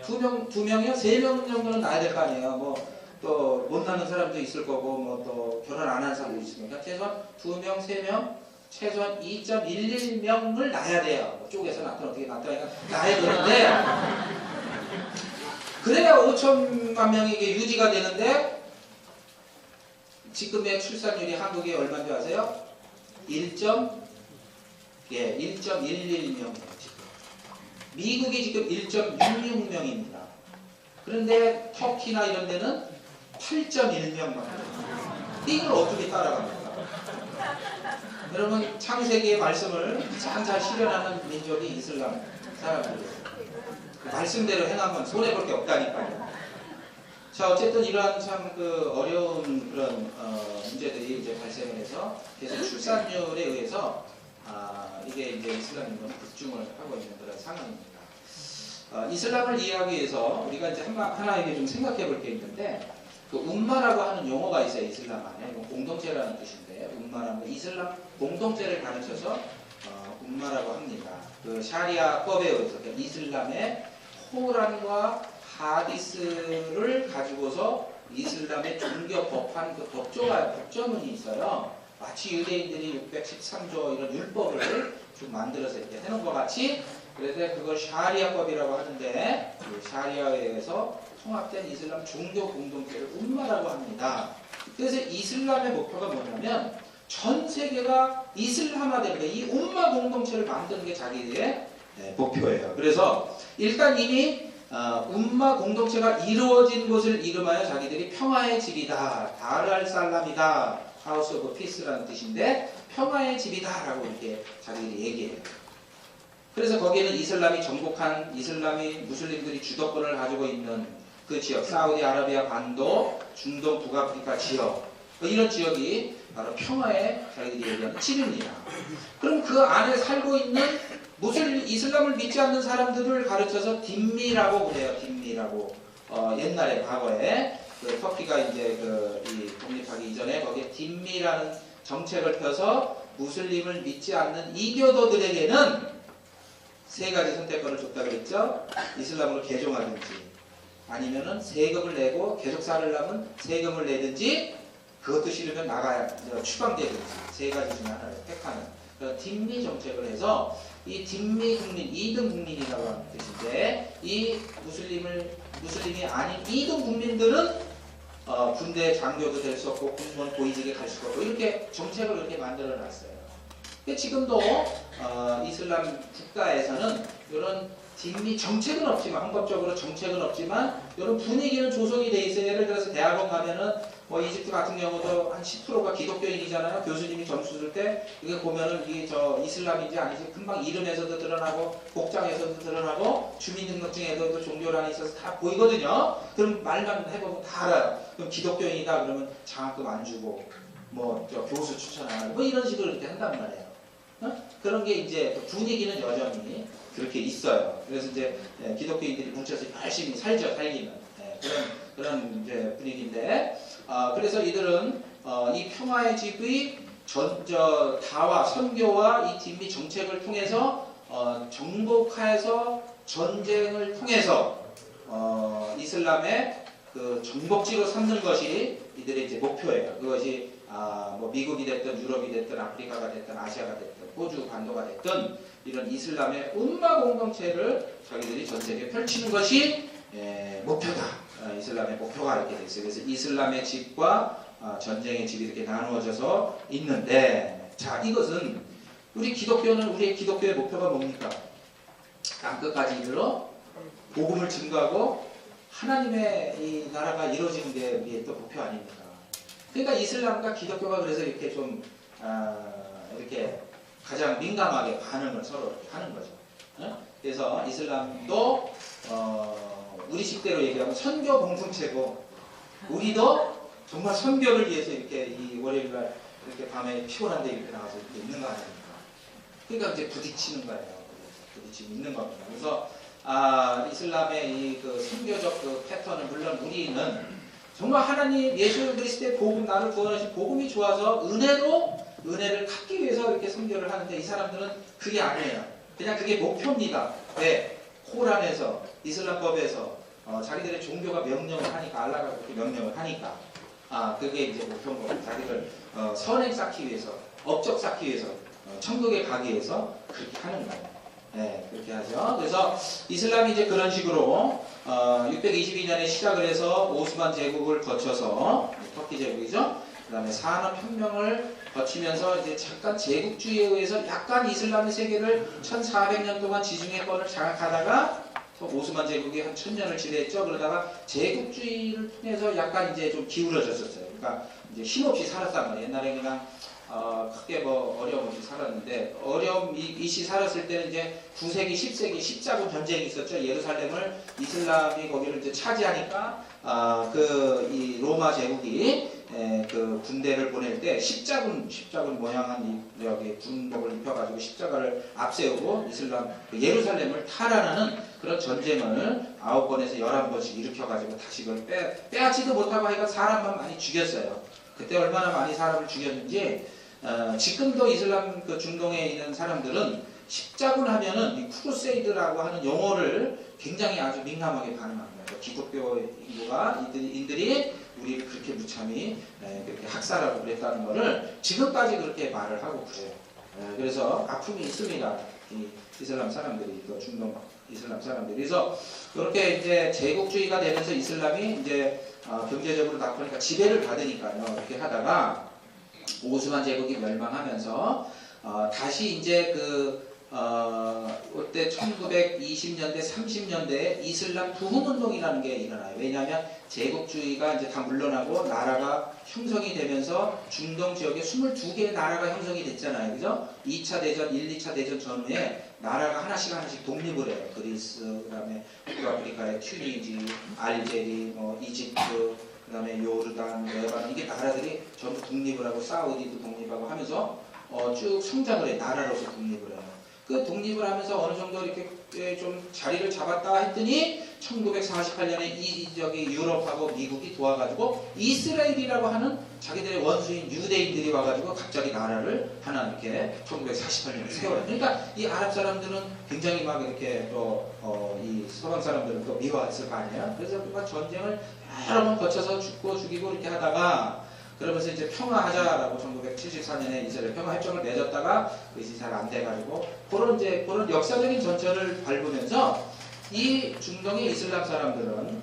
두 명이요? 3명 정도는 낳아야 될 거 아니에요. 뭐 또 못 낳는 사람도 있을 거고 뭐 또 결혼 안 한 사람도 있으니까 최소한 2명, 3명, 최소한 2.11명을 낳아야 돼요. 뭐 쪽에서 낳든 어떻게 낳든 낳아야 되는데 그래야 5천만 명이 이게 유지가 되는데 지금의 출산율이 한국이 얼마인지 아세요? 1.11명이에요. 지금. 미국이 지금 1.66명입니다. 그런데 터키나 이런 데는 8.1명만. 이걸 어떻게 따라갑니까? 여러분 창세기의 말씀을 가장 잘 실현하는 민족이 이슬람 사람들이에요. 그 말씀대로 행하면 손해볼 게 없다니까요. 자, 어쨌든 이러한 참 어려운 그런 문제들이 이제 발생을 해서 계속 출산율에 의해서 이게 이제 이슬람인은 급증을 하고 있는 그런 상황입니다. 이슬람을 이해하기 위해서 우리가 이제 하나 이게 좀 생각해 볼 게 있는데 움마라고 하는 용어가 있어요. 이슬람 안에 공동체라는 뜻인데 움마라는 이슬람 공동체를 가르쳐서 움마라고 합니다. 샤리아법에 의해서 이슬람의 코란과 하디스를 가지고서 이슬람의 종교 법한 그 법조문이 있어요. 마치 유대인들이 613조 이런 율법을 좀 만들어서 이렇게 해놓은 것 같이, 그래서 그걸 샤리아법이라고 하는데, 그 샤리아에 의해서 통합된 이슬람 종교 공동체를 umma라고 합니다. 그래서 이슬람의 목표가 뭐냐면 전 세계가 이슬람화되는 이 umma 공동체를 만드는 게 자기들의 목표예요. 그래서 일단 이미 umma 공동체가 이루어진 곳을 이름하여 자기들이 평화의 집이다, 다르알살람이다, 하우스 오브 피스라는 뜻인데 평화의 집이다라고 이렇게 자기들이 얘기해요. 그래서 거기에는 이슬람이 정복한, 이슬람이 무슬림들이 주도권을 가지고 있는 그 지역, 사우디아라비아 반도, 중동, 북아프리카 지역, 이런 지역이 바로 평화의 자기들이 얘기하는 집입니다. 그럼 그 안에 살고 있는 이슬람을 믿지 않는 사람들을 가르쳐서 딘미라고 그래요. 딘미라고. 옛날에 과거에 그 터키가 이제 이 독립하기 이전에 거기에 딘미라는 정책을 펴서 무슬림을 믿지 않는 이교도들에게는 세 가지 선택권을 줬다 그랬죠. 이슬람으로 개종하든지, 아니면은 세금을 내고 계속 살으려면 세금을 내든지, 그것도 싫으면 나가야 추방되든지, 세 가지 중에 하나를 택하는 그런 딘미 정책을 해서, 이 딘미 국민, 2등 국민이라고 하는 뜻인데, 이 무슬림이 아닌 2등 국민들은 군대 장교도 될 수 없고 공무원 고위직에 갈 수가 없고, 이렇게 정책을 그렇게 만들어 놨어요. 지금도 이슬람 국가에서는 이런 딘미 정책은 없지만, 헌법적으로 정책은 없지만 이런 분위기는 조성이 돼 있어요. 예를 들어서 대학원 가면은 뭐 이집트 같은 경우도 한 10%가 기독교인이잖아요. 교수님이 점수 줄 때 이게 보면은 이게 저 이슬람인지 아닌지 금방 이름에서도 드러나고 복장에서도 드러나고 주민등록증에도 종교란이 있어서 다 보이거든요. 그럼 말만 해보면 다 알아요. 그럼 기독교인이다 그러면 장학금 안 주고 뭐 저 교수 추천 안 하고 뭐 이런 식으로 이렇게 한단 말이에요. 그런 게 이제 분위기는 여전히 그렇게 있어요. 그래서 이제 기독교인들이 뭉쳐서 열심히 살죠, 살기는. 그런 이제 분위기인데, 그래서 이들은 이 평화의 집의 다와 선교와 이 딘미 정책을 통해서 정복해서 전쟁을 통해서 이슬람의 그 정복지로 삼는 것이 이들의 이제 목표예요. 그것이 뭐 미국이 됐든 유럽이 됐든 아프리카가 됐든 아시아가 됐든 호주 반도가 됐든 이런 이슬람의 umma 공동체를 자기들이 전 세계에 펼치는 것이 목표다. 이슬람의 목표가 이렇게 돼 있어요. 그래서 이슬람의 집과 전쟁의 집이 이렇게 나누어져서 있는데, 자, 이것은 우리의 기독교의 목표가 뭡니까? 땅끝까지 이르러 복음을 증거하고 하나님의 이 나라가 이루어지는 게 우리의 또 목표 아닙니까? 그러니까 이슬람과 기독교가 그래서 이렇게 좀 이렇게 가장 민감하게 반응을 서로 이렇게 하는 거죠. 그래서 이슬람도 우리 식대로 얘기하면 선교 공동체고, 우리도 정말 선교를 위해서 이렇게 이 월요일날 이렇게 밤에 피곤한데 이렇게 나와서 이렇게 있는 거 아닙니까? 그러니까 이제 부딪히는 거예요. 부딪히고 있는 겁니다. 그래서 이슬람의 이 그 선교적 그 패턴은, 물론 우리는 정말 하나님 예수 그리스도의 복음, 나를 구원하신 복음이 좋아서 은혜를 갖기 위해서 이렇게 선교를 하는데, 이 사람들은 그게 아니에요. 그냥 그게 목표입니다. 왜? 코란에서, 이슬람법에서 자기들의 종교가 명령을 하니까, 알라가 그렇게 명령을 하니까, 그게 이제 목표인 거고, 자기들 선행 쌓기 위해서, 업적 쌓기 위해서, 천국에 가기 위해서 그렇게 하는 거예요. 네, 그렇게 하죠. 그래서 이슬람이 이제 그런 식으로 622년에 시작을 해서 오스만 제국을 거쳐서, 터키 제국이죠. 그 다음에 산업혁명을 거치면서 이제 잠깐 제국주의에 의해서 약간 이슬람의 세계를 1400년 동안 지중해권을 장악하다가 또 오스만 제국이 한 1000년을 지배했죠. 그러다가 제국주의를 통해서 약간 이제 좀 기울어졌었어요. 그러니까 이제 힘없이 살았단 말이에요. 옛날에 그냥 크게 뭐 어려움 없이 살았는데, 어려움이 살았을 때는 이제 9세기, 10세기 십자군 전쟁이 있었죠. 예루살렘을 이슬람이 거기를 이제 차지하니까 이 로마 제국이 그 군대를 보낼 때 십자군 모양한 여기 군복을 입혀가지고 십자가를 앞세우고 이슬람 예루살렘을 탈환하는 그런 전쟁을 9번에서 11번씩 일으켜가지고 다시 그걸 빼앗지도 못하고 하니까 사람만 많이 죽였어요. 그때 얼마나 많이 사람을 죽였는지, 지금도 이슬람 그 중동에 있는 사람들은 십자군 하면은 이 크루세이드라고 하는 용어를 굉장히 아주 민감하게 반응합니다. 기독교 인들이 우리를 그렇게 무참히 그렇게 학살하고 그랬다는 거를 지금까지 그렇게 말을 하고 그래요. 그래서 아픔이 있습니다. 이 이슬람 사람들이, 또 중동 이슬람 사람들이. 그래서 그렇게 이제 제국주의가 되면서 이슬람이 이제 경제적으로 나쁘니까 지배를 받으니까요. 이렇게 하다가 오스만 제국이 멸망하면서 다시 이제 그때 1920년대, 30년대에 이슬람 부흥운동이라는 게 일어나요. 왜냐하면 제국주의가 이제 다 물러나고 나라가 형성이 되면서 중동 지역에 22개의 나라가 형성이 됐잖아요. 그죠? 2차 대전, 1, 2차 대전 전후에 나라가 하나씩 독립을 해요. 그리스, 그 다음에 북아프리카의 튀니지, 알제리, 이집트, 그 다음에 요르단, 레바논, 이게 나라들이 전부 독립을 하고 사우디도 독립하고 하면서 쭉 성장을 해. 나라로서 독립을 해요. 그 독립을 하면서 어느 정도 이렇게 좀 자리를 잡았다 했더니 1948년에 저기 유럽하고 미국이 도와가지고 이스라엘이라고 하는 자기들의 원수인 유대인들이 와가지고 갑자기 나라를 하나 이렇게 1948년에 세워요. 그러니까 이 아랍 사람들은 굉장히 막 이렇게 이 서방 사람들은 또 미워했을 거 아니에요. 그래서 막 전쟁을 여러 번 거쳐서 죽이고 이렇게 하다가 그러면서 이제 평화하자라고 1974년에 이스라엘 평화협정을 맺었다가 그것이 잘 안 돼가지고 그런 역사적인 전철을 밟으면서 이 중동의 이슬람 사람들은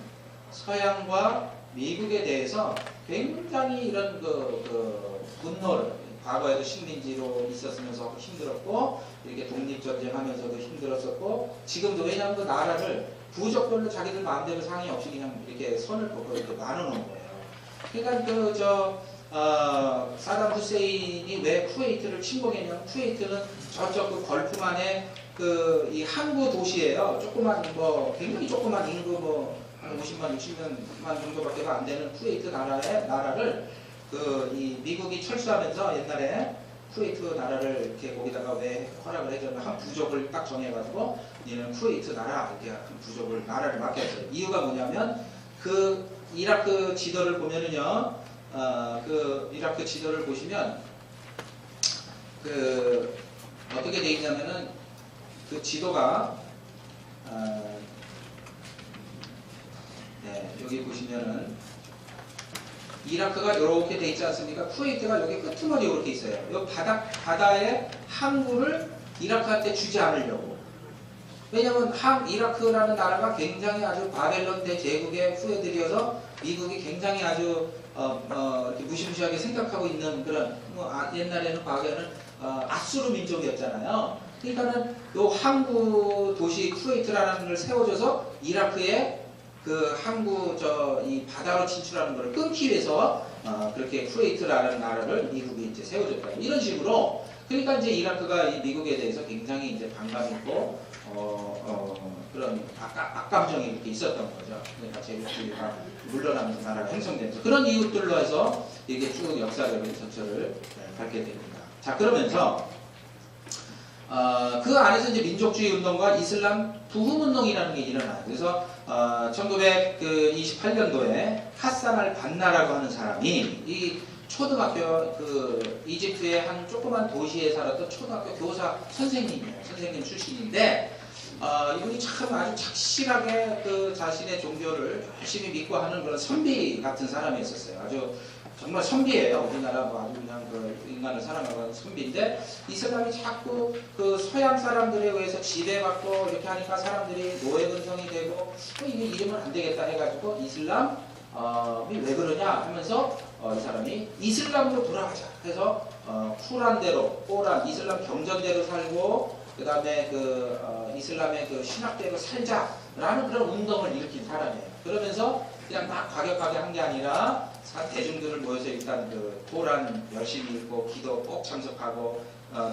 서양과 미국에 대해서 굉장히 이런 분노를, 과거에도 식민지로 있었으면서 힘들었고 이렇게 독립전쟁하면서도 힘들었었고 지금도, 왜냐하면 그 나라를 부족별로 자기들 마음대로 상의 없이 그냥 이렇게 선을 긋고 이렇게 나눠놓은 거예요. 그러니까 사담 후세인이 왜 쿠웨이트를 침공했냐면, 쿠웨이트는 저쪽 그 걸프만의 이 항구 도시예요. 조그만 굉장히 조그만 인구 한 50만 60만 정도밖에 안 되는 쿠웨이트 나라를 이 미국이 철수하면서 옛날에 쿠웨이트 나라를 이렇게 거기다가 왜 허락을 해줬나, 한 부족을 딱 정해가지고 얘는 쿠웨이트 나라 이렇게 한 부족을 나라를 맡겼어요. 이유가 뭐냐면 그 이라크 지도를 보면은요, 그 이라크 지도를 보시면 어떻게 돼 있냐면은 그 지도가 여기 보시면은 이라크가 이렇게 돼 있지 않습니까? 쿠웨이트가 여기 끄트머리 이렇게 있어요. 이 바다의 항구를 이라크한테 주지 않으려고. 왜냐하면 이라크라는 나라가 굉장히 아주 바벨론 대제국의 후예들이어서 미국이 굉장히 아주 이렇게 무시무시하게 생각하고 있는 그런, 옛날에는 과거에는 아수르 민족이었잖아요. 그러니까는 요 항구 도시 쿠웨이트라는 걸 세워줘서 이라크의 그 항구 이 바다로 진출하는 것을 끊기 위해서 그렇게 쿠웨이트라는 나라를 미국이 이제 세워줬다. 이런 식으로. 그러니까 이제 이라크가 이 미국에 대해서 굉장히 이제 반감했고 그런 악감정이 이렇게 있었던 거죠. 그러니까 제국주의가 물러나면서 나라가 형성되면서 그런 이유들로 해서 이게 쭉 역사적인 전철을 밟게 됩니다. 자, 그러면서 그 안에서 이제 민족주의 운동과 이슬람 부흥 운동이라는 게 일어나요. 그래서 1928년도에 하산 알 반나라고 하는 사람이 이 초등학교 이집트의 한 조그만 도시에 살았던 초등학교 교사 선생님이에요. 선생님 출신인데 이분이 참 아주 착실하게 자신의 종교를 열심히 믿고 하는 그런 선비 같은 사람이었어요. 아주 정말 선비예요. 우리나라 아주 그냥 인간을 사랑하는 선비인데, 이 사람이 자꾸 서양 사람들에 의해서 지배받고 이렇게 하니까 사람들이 노예 근성이 되고 이게 이러면 안 되겠다 해가지고 이슬람이 왜 그러냐 하면서 이 사람이 이슬람으로 돌아가자 해서 꼬란 이슬람 경전대로 살고 그 다음에 이슬람의 신학대로 살자라는 그런 운동을 일으킨 사람이에요. 그러면서 그냥 막 과격하게 한 게 아니라 대중들을 모여서 일단 토란 열심히 읽고 기도 꼭 참석하고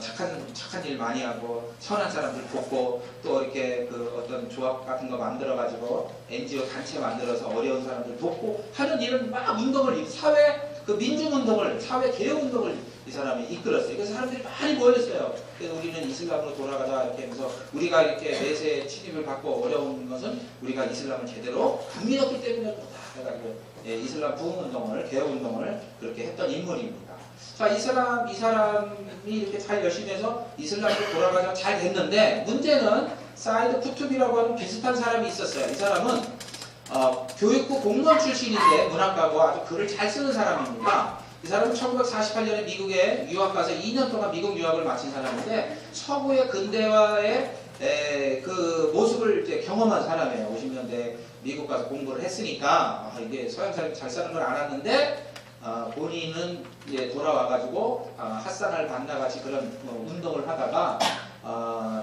착한 일 많이 하고 선한 사람들 돕고 또 이렇게 어떤 조합 같은 거 만들어 가지고 NGO 단체 만들어서 어려운 사람들 돕고 하는 이런 막 운동을, 사회 민중운동을, 사회 개혁운동을 이 사람이 이끌었어요. 그래서 사람들이 많이 모였어요. 그래서 우리는 이슬람으로 돌아가자 이렇게 하면서, 우리가 이렇게 내세 침입을 받고 어려운 것은 우리가 이슬람을 제대로 안 믿었기 때문에 그렇다 해가지고 이슬람 부흥운동을, 개혁운동을 그렇게 했던 인물입니다. 자, 이 사람이 이렇게 잘 열심히 해서 이슬람으로 돌아가서 잘 됐는데, 문제는 사이드 쿠투비라고 하는 비슷한 사람이 있었어요. 이 사람은 교육부 공무원 출신인데 문학가고 아주 글을 잘 쓰는 사람입니다. 이 사람은 1948년에 미국에 유학 가서 2년 동안 미국 유학을 마친 사람인데, 서구의 근대화의 그 모습을 이제 경험한 사람이에요. 50년대 미국 가서 공부를 했으니까 이게 서양 사람이 잘 사는 걸 알았는데, 본인은 이제 돌아와가지고 핫산 반나 같이 그런 운동을 하다가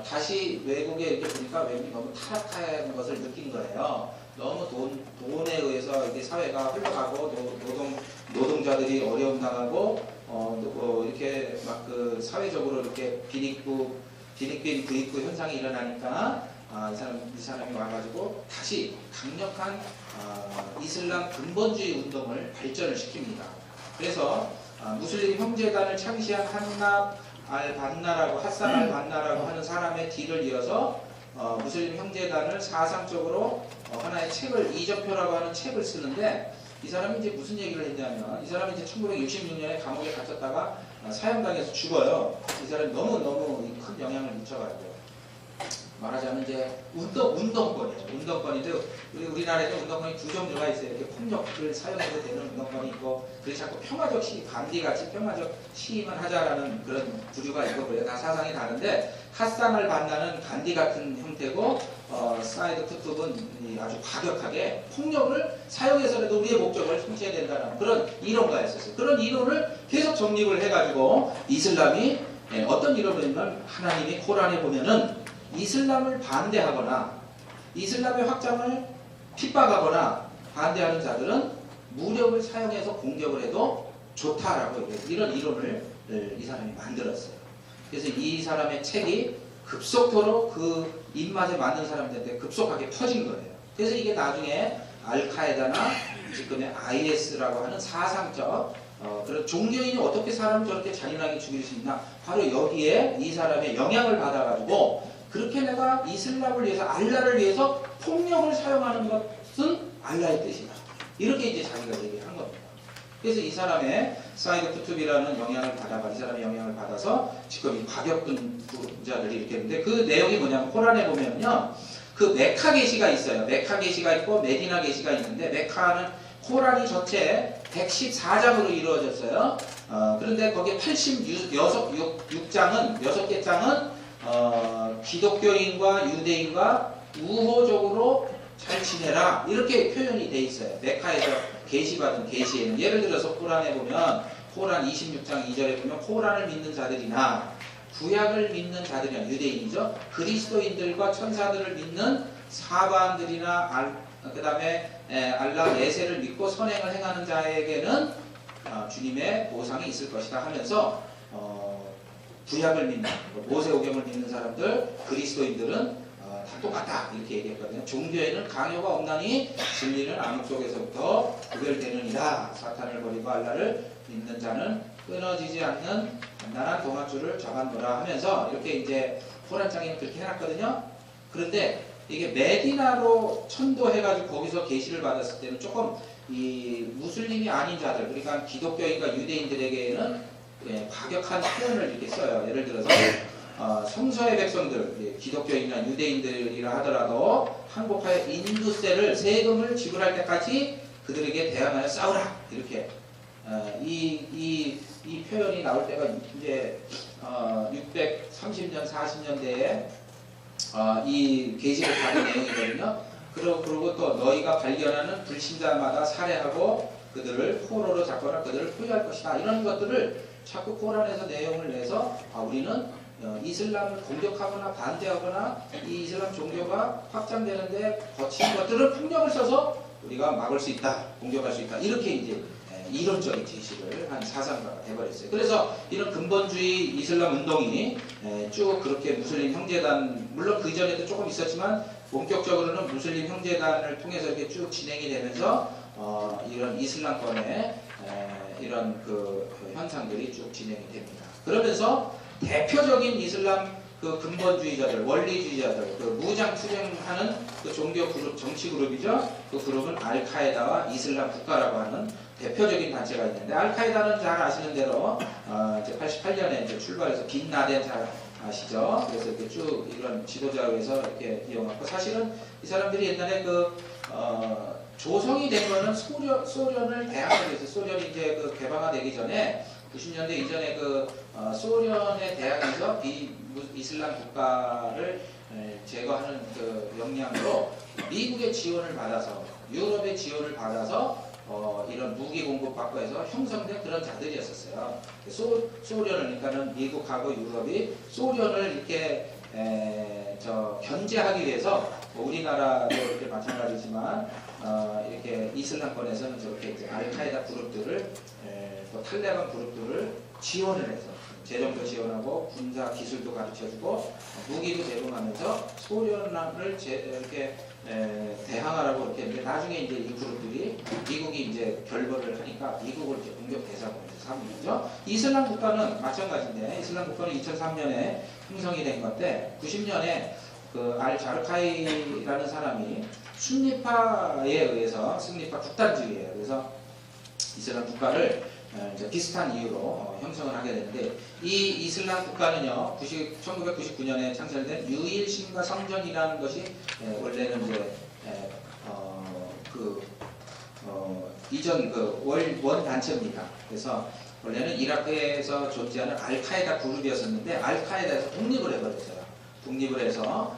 다시 외국에 이렇게 보니까 외국이 너무 타락한 것을 느낀 거예요. 너무 돈에 의해서 이게 사회가 흘러가고 노동자들이 어려움 당하고 이렇게 막 그 사회적으로 이렇게 빈익빈 부익부 현상이 일어나니까 이 사람이 와가지고 다시 강력한 이슬람 근본주의 운동을 발전을 시킵니다. 그래서 무슬림 형제단을 창시한 핫산 알반나라고 하는 사람의 뒤를 이어서 무슬림 형제단을 사상적으로 하나의 책을, 이정표라고 하는 책을 쓰는데, 이 사람이 이제 무슨 얘기를 했냐면, 이 사람이 이제 1966년에 감옥에 갇혔다가 사형당해서 죽어요. 이 사람이 너무 큰 영향을 미쳐가지고, 말하자면 이제 운동권이에요. 운동권인데, 우리나라에도 운동권이 두 종류가 있어요. 이렇게 폭력을 사용해도 되는 운동권이 있고, 그게 자꾸 평화적 시위, 간디같이 평화적 시위만 하자라는 그런 부류가 있고, 그래요. 다 사상이 다른데, 핫산을 반나는 간디 같은 형태고, 사이드 쿠투브는 아주 과격하게 폭력을 사용해서라도 우리의 목적을 성취해야 된다는 그런 이론가였었어요. 그런 이론을 계속 정립을 해가지고, 이슬람이 어떤 이론을 했냐면, 하나님이 코란에 보면은 이슬람을 반대하거나 이슬람의 확장을 핍박하거나 반대하는 자들은 무력을 사용해서 공격을 해도 좋다라고 이런 이론을 이 사람이 만들었어요. 그래서 이 사람의 책이 급속도로 그 입맛에 맞는 사람들한테 급속하게 퍼진 거예요. 그래서 이게 나중에 알카에다나 지금의 IS라고 하는 사상적 그런 종교인이 어떻게 사람을 저렇게 잔인하게 죽일 수 있나, 바로 여기에 이 사람의 영향을 받아가지고, 그렇게 내가 이슬람을 위해서, 알라를 위해서 폭력을 사용하는 것은 알라의 뜻이다, 이렇게 이제 자기가 얘기를 한 겁니다. 그래서 이 사람의 사이드 쿠투비라는 영향을 받아가, 이 사람의 영향을 받아서 지금 이 과격분자들이 이렇게 있는데, 그 내용이 뭐냐면, 코란에 보면요, 그 메카 계시가 있어요. 메카 계시가 있고 메디나 계시가 있는데, 메카는 코란이 전체 114장으로 이루어졌어요. 그런데 거기에 86장은 6개 장은 기독교인과 유대인과 우호적으로 잘 지내라, 이렇게 표현이 돼 있어요. 메카에서 계시받은 계시에는. 예를 들어서 코란에 보면, 코란 26장 2절에 보면, 코란을 믿는 자들이나 구약을 믿는 자들이나, 유대인이죠, 그리스도인들과 천사들을 믿는 사반들이나 그 다음에 알라 내세를 믿고 선행을 행하는 자에게는 주님의 보상이 있을 것이다 하면서, 구약을 믿는, 모세오경을 믿는 사람들, 그리스도인들은 다 똑같다, 이렇게 얘기했거든요. 종교에는 강요가 없나니 진리는 암흑 속에서부터 구별되느니라. 사탄을 버리고 알라를 믿는 자는 끊어지지 않는 단단한 동아줄을 잡아놓으라 하면서, 이렇게 이제 코란장에는 그렇게 해놨거든요. 그런데 이게 메디나로 천도해가지고 거기서 계시를 받았을 때는 조금 이 무슬림이 아닌 자들, 그러니까 기독교인과 유대인들에게는 과격한 표현을 이렇게 써요. 예를 들어서 성서의 백성들, 기독교인이나 유대인들이라 하더라도 항복하여 인두세를, 세금을 지불할 때까지 그들에게 대항하여 싸우라, 이렇게 이 표현이 나올 때가 이제 630년 40년대에 이 계시를 받은 내용이거든요. 그리고 또 너희가 발견하는 불신자마다 살해하고 그들을 포로로 잡거나 그들을 포위할 것이다, 이런 것들을 자꾸 코란에서 내용을 내서, 우리는 이슬람을 공격하거나 반대하거나 이 이슬람 종교가 확장되는데 거친 것들을 폭력을 써서 우리가 막을 수 있다, 공격할 수 있다, 이렇게 이제 이론적인 제시를 한 사상가가 돼버렸어요. 그래서 이런 근본주의 이슬람 운동이 쭉 그렇게 무슬림 형제단, 물론 그 이전에도 조금 있었지만 본격적으로는 무슬림 형제단을 통해서 이렇게 쭉 진행이 되면서 이런 이슬람권의 이런 그 현상들이 쭉 진행이 됩니다. 그러면서 대표적인 이슬람 그 근본주의자들, 원리주의자들, 그 무장 투쟁하는 그 종교 그룹, 정치 그룹이죠. 그 그룹은 알카에다와 이슬람 국가라고 하는 대표적인 단체가 있는데, 알카에다는 잘 아시는 대로 이제 88년에 이제 출발해서 빈 라덴 잘 아시죠? 그래서 이렇게 쭉 이런 지도자에서 이렇게 이용하고, 사실은 이 사람들이 옛날에 조성이 된 거는 소련을 대항하기 위해서, 소련이 이제 개방화되기 전에 90년대 이전에 소련에 대항해서 이슬람 국가를 제거하는 그 역량으로 미국의 지원을 받아서, 유럽의 지원을 받아서 이런 무기 공급받고 해서 형성된 그런 자들이었었어요. 소련을, 그러니까는 미국하고 유럽이 소련을 이렇게 견제하기 위해서, 우리나라도 이렇게 마찬가지지만 이렇게 이슬람권에서는 저렇게 이제 알카에다 그룹들을, 또 탈레반 그룹들을 지원을 해서 재정도 지원하고 군사 기술도 가르쳐주고 무기도 제공하면서 소련을 이렇게 대항하라고 이렇게 했는데, 나중에 이제 이 그룹들이 미국이 이제 결벌을 하니까 미국을 이제 공격 대상으로 삼은 거죠. 이슬람 국가는 마찬가지인데, 이슬람 국가는 2003년에 형성이 된 건데, 90년에 그 알자르카이라는 사람이 순니파에 의해서, 순니파 극단주의예요. 그래서 이슬람 국가를 이제 비슷한 이유로 형성을 하게 되는데, 이 이슬람 국가는요, 1999년에 창설된 유일신과 성전이라는 것이 원래는 이제 이전 원 단체입니다. 그래서 원래는 이라크에서 존재하는 알카에다 그룹이었었는데, 알카에다에서 독립을 해버렸어요. 독립을 해서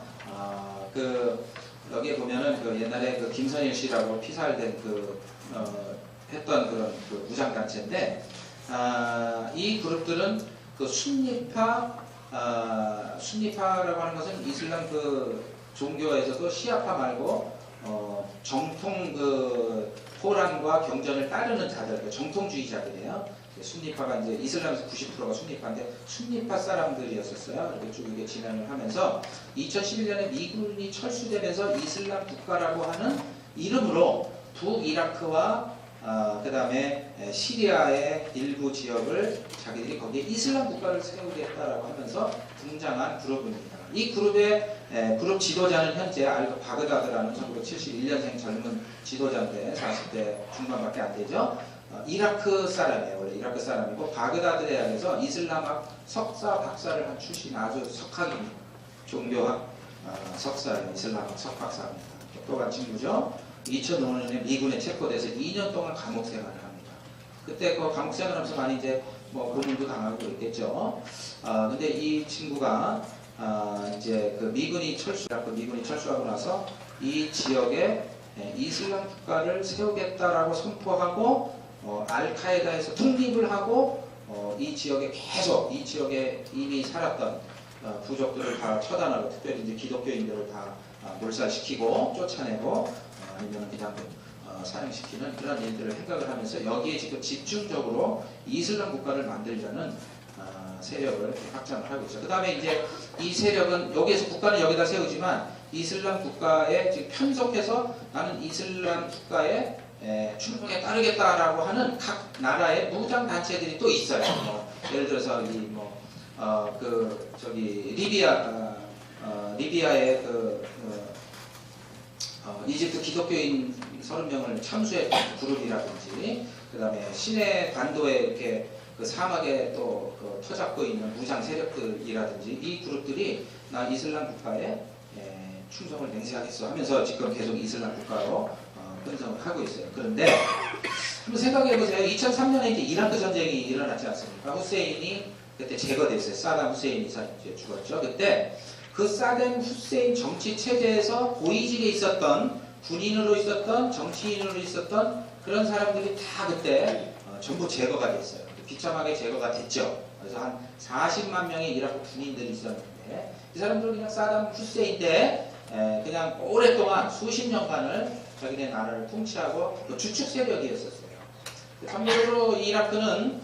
여기에 보면은 옛날에 김선일 씨라고 피살된 했던 그런 무장단체인데, 이 그룹들은 순니파라고 하는 것은 이슬람 종교에서도 시아파 말고 정통 코란과 경전을 따르는 자들, 정통주의자들이에요. 순니파가 이제 이슬람에서 90%가 순니파인데, 순니파 사람들이었었어요. 이렇게 쭉 이게 진행을 하면서 2011년에 미군이 철수되면서 이슬람 국가라고 하는 이름으로 북이라크와 그 다음에 시리아의 일부 지역을 자기들이 거기에 이슬람 국가를 세우겠다라고 하면서 등장한 그룹입니다. 이 그룹 지도자는 현재 바그다드라는 1971년생 젊은 지도자인데 40대 중반밖에 안 되죠. 이라크 사람이에요. 원래 이라크 사람이고, 바그다드 대학에서 이슬람학 석사, 박사를 한 출신 아주 석학입니다. 종교학 석사예요. 이슬람학 석박사입니다. 똑똑한 친구죠. 2005년에 미군에 체포돼서 2년 동안 감옥 생활을 합니다. 그때 감옥 생활하면서 많이 이제 고문도 당하고 그랬겠죠. 근데 이 친구가 이제 미군이 철수하고 나서 이 지역에 이슬람 국가를 세우겠다라고 선포하고, 알카에다에서 독립을 하고, 이 지역에 이미 살았던 부족들을 다 처단하고, 특별히 이제 기독교인들을 다 몰살시키고 쫓아내고, 아니면 그냥 사형시키는 그런 일들을 생각을 하면서, 여기에 지금 집중적으로 이슬람 국가를 만들려는 세력을 확장을 하고 있죠. 그 다음에 이제 이 세력은 국가는 여기다 세우지만, 이슬람 국가에 지금 편속해서 나는 이슬람 국가에 충분히 따르겠다라고 하는 각 나라의 무장 단체들이 또 있어요. 예를 들어서 리비아의 이집트 기독교인 30명을 참수했던 그룹이라든지, 그 다음에 시내 반도에 이렇게 사막에 또 터잡고 있는 무장 세력들이라든지, 이 그룹들이 나 이슬람 국가에 충성을 맹세하겠어 하면서 지금 계속 이슬람 국가로 편성을 하고 있어요. 그런데 한번 생각해 보세요. 2003년에 이제 이라크 전쟁이 일어났지 않습니까? 후세인이 그때 제거됐어요. 사담 후세인이 죽었죠. 그때 그 사담 후세인 정치 체제에서 고위직에 있었던, 군인으로 있었던, 정치인으로 있었던 그런 사람들이 다 그때 전부 제거가 됐어요. 비참하게 제거가 됐죠. 그래서 한 40만 명의 이라크 군인들이 있었는데, 이 사람들은 그냥 사담 후세인 때 그냥 오랫동안 수십 년간을 자기네 나라를 통치하고 주축 세력이었었어요. 참고로 이라크는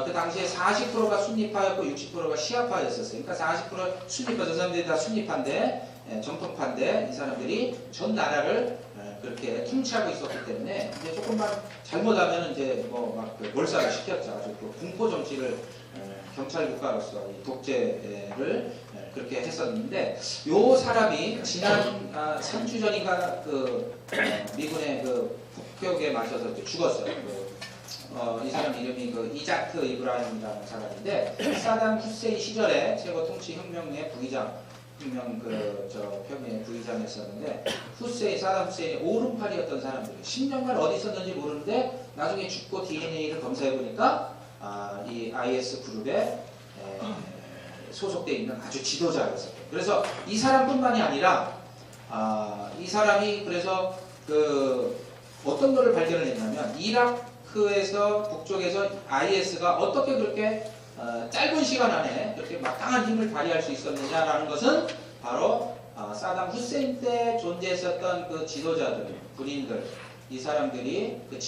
그 당시에 40%가 순니파였고 60%가 시아파였었어요. 그러니까 40% 순니파, 저 사람들이 다 순니파인데, 정통파인데, 이 사람들이 전 나라를 그렇게 통치하고 있었기 때문에, 이제 조금만 잘못하면 이제 막 몰살을 시켰죠. 아주 공포 정치를 경찰 국가로서 이 독재를 그렇게 했었는데, 요 사람이 지난 3주 전인가 미군의 폭격에 맞아서 죽었어요. 이 사람 이름이 이자크 이브라힘이라는 사람인데, 사담 후세인 시절에 최고 통치 혁명의 부의장, 혁명의 부의장이었었는데, 사담 후세인의 오른팔이었던 사람들이 10년간 어디 있었는지 모르는데 나중에 죽고 DNA를 검사해 보니까 이 IS 그룹에 소속되어 있는 아주 지도자였어요. 그래서 이 사람뿐만이 아니라 이 사람이 그래서 어떤 거를 발견을 했냐면, 이라크에서 북쪽에서 IS가 어떻게 그렇게 짧은 시간 안에 그렇게 막강한 힘을 발휘할 수 있었느냐라는 것은 바로 사담 후세인 때 존재했었던 그 지도자들, 군인들, 이 사람들이 그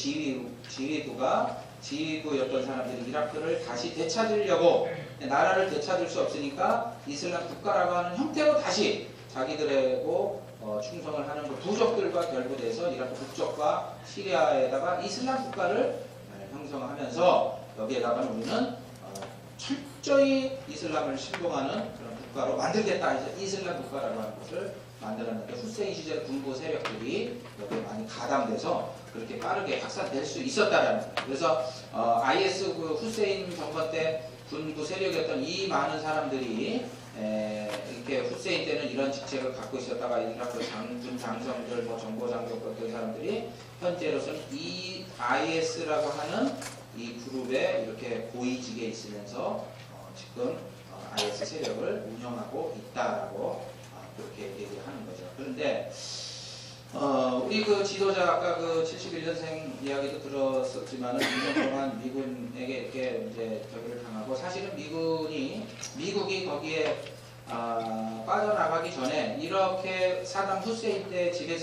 지휘부였던 사람들이 이라크를 다시 되찾으려고, 나라를 되찾을 수 없으니까 이슬람 국가라고 하는 형태로 다시 자기들하고 충성을 하는 그 부족들과 결부돼서 이라크 북쪽과 시리아에다가 이슬람 국가를 형성하면서, 여기에다가는 우리는 철저히 이슬람을 신봉하는 그런 국가로 만들겠다, 이제 이슬람 국가라고 하는 것을 만들었는데, 후세인 시절 군부 세력들이 여기에 많이 가담돼서 그렇게 빠르게 확산될 수 있었다라는 거예요. 그래서 IS 후세인 정권 때 군부 세력이었던 이 많은 사람들이 이렇게 후세인 때는 이런 직책을 갖고 있었다가 이라크 군 장성들, 정보장교 같은 사람들이 현재로서는 이 IS라고 하는 이 그룹에 이렇게 고위직에 있으면서 지금 IS 세력을 운영하고 있다라고 그렇게 얘기하는 거죠. 그런데 우리 지도자 아까 71년생 이야기도 들었었지만은 2년 동안 미군에게 이렇게 이제 저기를 당하고, 사실은 미국이 거기에 빠져나가기 전에 이렇게 사담 후세인 때 지배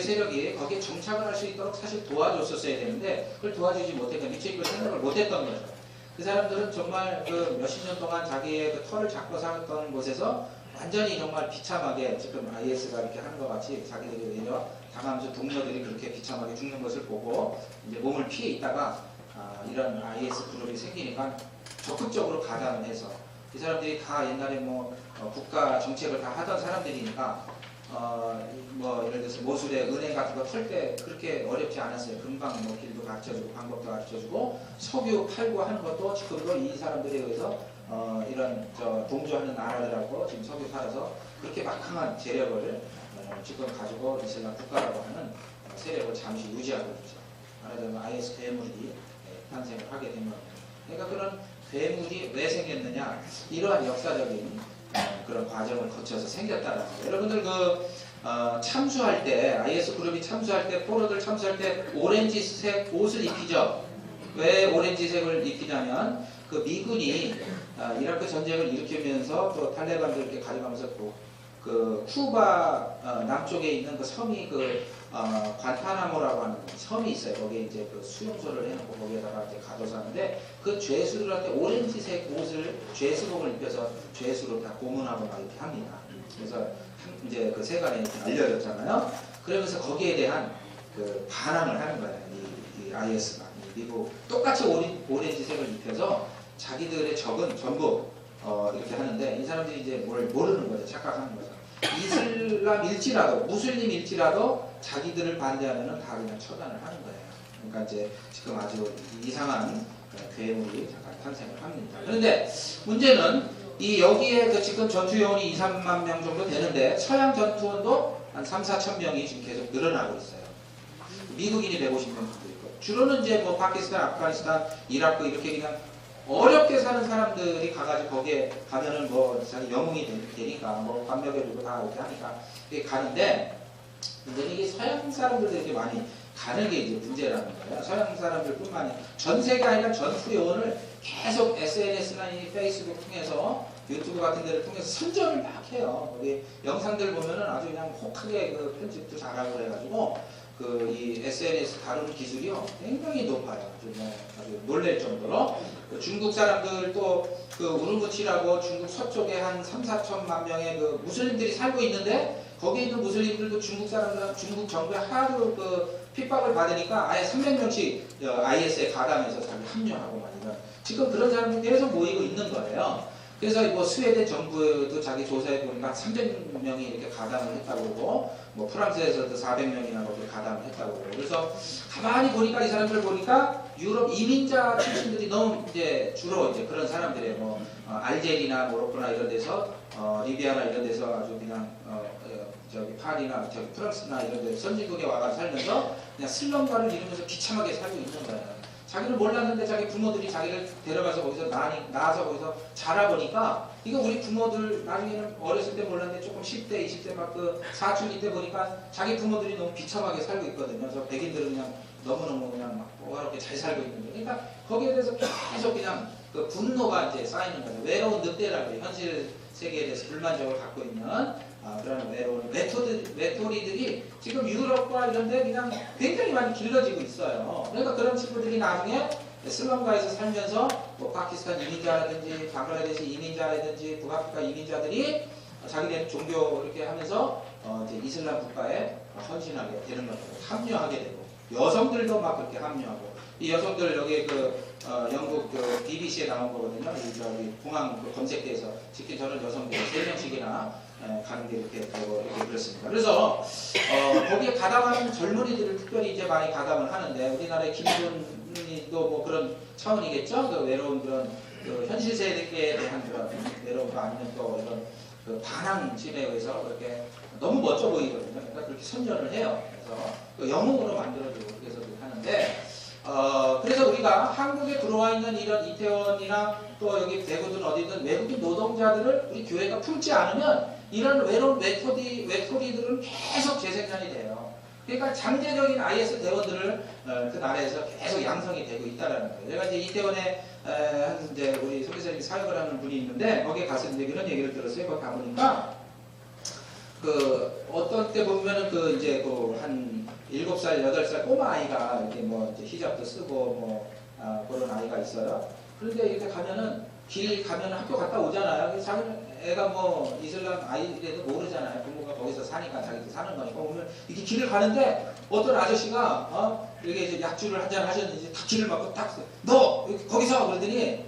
세력이 거기에 정착을 할 수 있도록 사실 도와줬었어야 되는데, 그걸 도와주지 못했고 미처 이걸 생각을 못했던 거죠. 그 사람들은 정말 몇십 년 동안 자기의 털을 잡고 살았던 곳에서 완전히 정말 비참하게, 지금 IS가 이렇게 하는 것 같이 자기들이 내려 당하면서 동료들이 그렇게 비참하게 죽는 것을 보고 이제 몸을 피해 있다가 이런 IS 그룹이 생기니까 적극적으로 가담을 해서, 이 사람들이 다 옛날에 국가 정책을 다 하던 사람들이니까 예를 들어서 모술에 은행 같은 거 털 때 그렇게 어렵지 않았어요. 금방 길도 가르쳐주고 방법도 가르쳐주고 석유 팔고 하는 것도 지금도 이 사람들에 의해서 이런 동조하는 나라들하고 지금 석유 팔아서 그렇게 막강한 재력을 지금 가지고 이슬람 국가라고 하는 세력을 잠시 유지하고 있죠. 말하자면 IS 괴물이 탄생을 하게 된 겁니다. 그러니까 그런 괴물이 왜 생겼느냐, 이러한 역사적인 그런 과정을 거쳐서 생겼다라는 거예요. 여러분들 참수할 때, IS 그룹이 참수할 때, 포로들 참수할 때 오렌지색 옷을 입히죠. 왜 오렌지색을 입히냐면, 미군이 이라크 전쟁을 일으키면서 또 탈레반들 이렇게 가져가면서 쿠바 남쪽에 있는 섬이 관타나모라고 하는 섬이 있어요. 거기에 이제 수용소를 해놓고 거기에다가 이제 가둬서 하는데, 그 죄수들한테 오렌지색 옷을, 죄수복을 입혀서 죄수로 다 고문하고 막 이렇게 합니다. 그래서 이제 세간에 이렇게 알려졌잖아요. 그러면서 거기에 대한 반항을 하는 거예요. 이 IS가. 미국 똑같이 오렌지색을 입혀서 자기들의 적은 전부 이렇게 하는데, 이 사람들이 이제 뭘 모르는 거죠. 착각하는 거죠. 이슬람일지라도, 무슬림일지라도 자기들을 반대하면은 다 그냥 처단을 하는 거예요. 그러니까 이제 지금 아주 이상한 괴물이 잠깐 탄생을 합니다. 그런데 문제는 여기에 지금 전투요원이 2, 3만 명 정도 되는데, 서양 전투원도 한 3, 4천 명이 지금 계속 늘어나고 있어요. 미국인이 150명 정도 있고, 주로는 이제 파키스탄, 아프가니스탄, 이라크 이렇게 그냥 어렵게 사는 사람들이 가가지고 거기에 가면은 자기 영웅이 되니까 밥 먹여주고 다 이렇게 하니까 이게 가는데, 문제는 이게 서양 사람들도 이렇게 많이 가는 게 이제 문제라는 거예요. 서양 사람들뿐만이 전 세계 아니라 전 후요원을 계속 SNS나 페이스북 통해서, 유튜브 같은 데를 통해서 선전을 막 해요. 거기 영상들 보면은 아주 그냥 혹하게 편집도 잘하고 그래가지고 이 SNS 다루는 기술이요 굉장히 높아요. 아주 놀랄 정도로. 중국 사람들 또 우르무치라고 중국 서쪽에 한 3, 4천만 명의 무슬림들이 살고 있는데, 거기에 있는 무슬림들도 중국 사람들, 중국 정부에 하도 핍박을 받으니까 아예 300명씩 IS에 가담해서 자기 합류하고 막 이런 지금 그런 사람들이 계속 모이고 있는 거예요. 그래서 뭐 스웨덴 정부도 자기 조사해 보니까 300명이 이렇게 가담을 했다고 그러고 뭐 프랑스에서도 400명이나 그렇게 가담을 했다고 그러고 그래서 가만히 보니까 이 사람들 보니까 유럽 이민자 출신들이 너무 이제 주로 이제 그런 사람들이에요. 뭐 알제리나 모로코나 이런 데서 리비아나 이런 데서 아주 그냥 저기 파리나 저기 프랑스나 이런 데 선진국에 와가 살면서 그냥 슬럼가를 이루면서 비참하게 살고 있는 거예요. 자기는 몰랐는데 자기 부모들이 자기를 데려가서 거기서 낳아서 거기서 자라보니까 이거 우리 부모들 나중에는 어렸을 때 몰랐는데 조금 10대, 20대 막 그 사춘기 때 보니까 자기 부모들이 너무 비참하게 살고 있거든요. 그래서 백인들은 그냥 너무너무 그냥 막 뭐하게 잘 살고 있는데 그러니까 거기에 대해서 계속 그냥 그 분노가 이제 쌓이는 거죠. 외로운 늑대라고 해요. 현실 세계에 대해서 불만족을 갖고 있는 그런 외로운 외톨이들이 지금 유럽과 이런 데 그냥 굉장히 많이 길러지고 있어요. 그러니까 그런 친구들이 나중에 슬럼가에서 살면서 뭐 파키스탄 이민자라든지 방글라데시 이민자라든지 북아프리카 이민자들이 자기네 종교 이렇게 하면서 이제 이슬람 국가에 헌신하게 되는 거죠. 합류하게 되고 여성들도 막 그렇게 합류하고 이 여성들 여기 영국 BBC에 나온 거거든요. 저기 공항 검색대에서 직접 저런 여성들이 3명씩이나 가는 게 이렇게 되고 이렇게 그렇습니다. 그래서 거기에 가담하는 젊은이들을 특별히 이제 많이 가담을 하는데 우리나라의 김문희도 뭐 그런 차원이겠죠. 그 외로운 그런 그 현실 세계에 대한 그런 외로움도 아니면 또 이런 그 반항심에 의해서 그렇게 너무 멋져 보이거든요. 그러니까 그렇게 선전을 해요. 그래서 그 영웅으로 만들어주고 그래서 하는데. 그래서 우리가 한국에 들어와 있는 이런 이태원이나 또 여기 대구든 어디든 외국인 노동자들을 우리 교회가 품지 않으면 이런 외로운 외톨이들은 계속 재생산이 돼요. 그러니까 잠재적인 IS 대원들을 그 나라에서 계속 양성이 되고 있다는 거예요. 제가 이제 이태원에 이제 우리 선교사님이 사역을 하는 분이 있는데 거기에 가서 이제 그런 얘기를 들었어요. 거기 가보니까 그 어떤 때 보면은 그 이제 그 한 7살, 8살 꼬마 아이가 이렇게 뭐 이제 히잡도 쓰고 뭐 그런 아이가 있어요. 그런데 이렇게 가면은 길 가면 학교 갔다 오잖아요. 그래서 자기 애가 뭐 이슬람 아이들도 모르잖아요. 부모가 거기서 사니까 자기도 사는 거니까 오늘 이렇게 길을 가는데 어떤 아저씨가 이렇게 이제 약주를 한잔 하셨는지 딱 길을 막고 딱 너 거기서 그러더니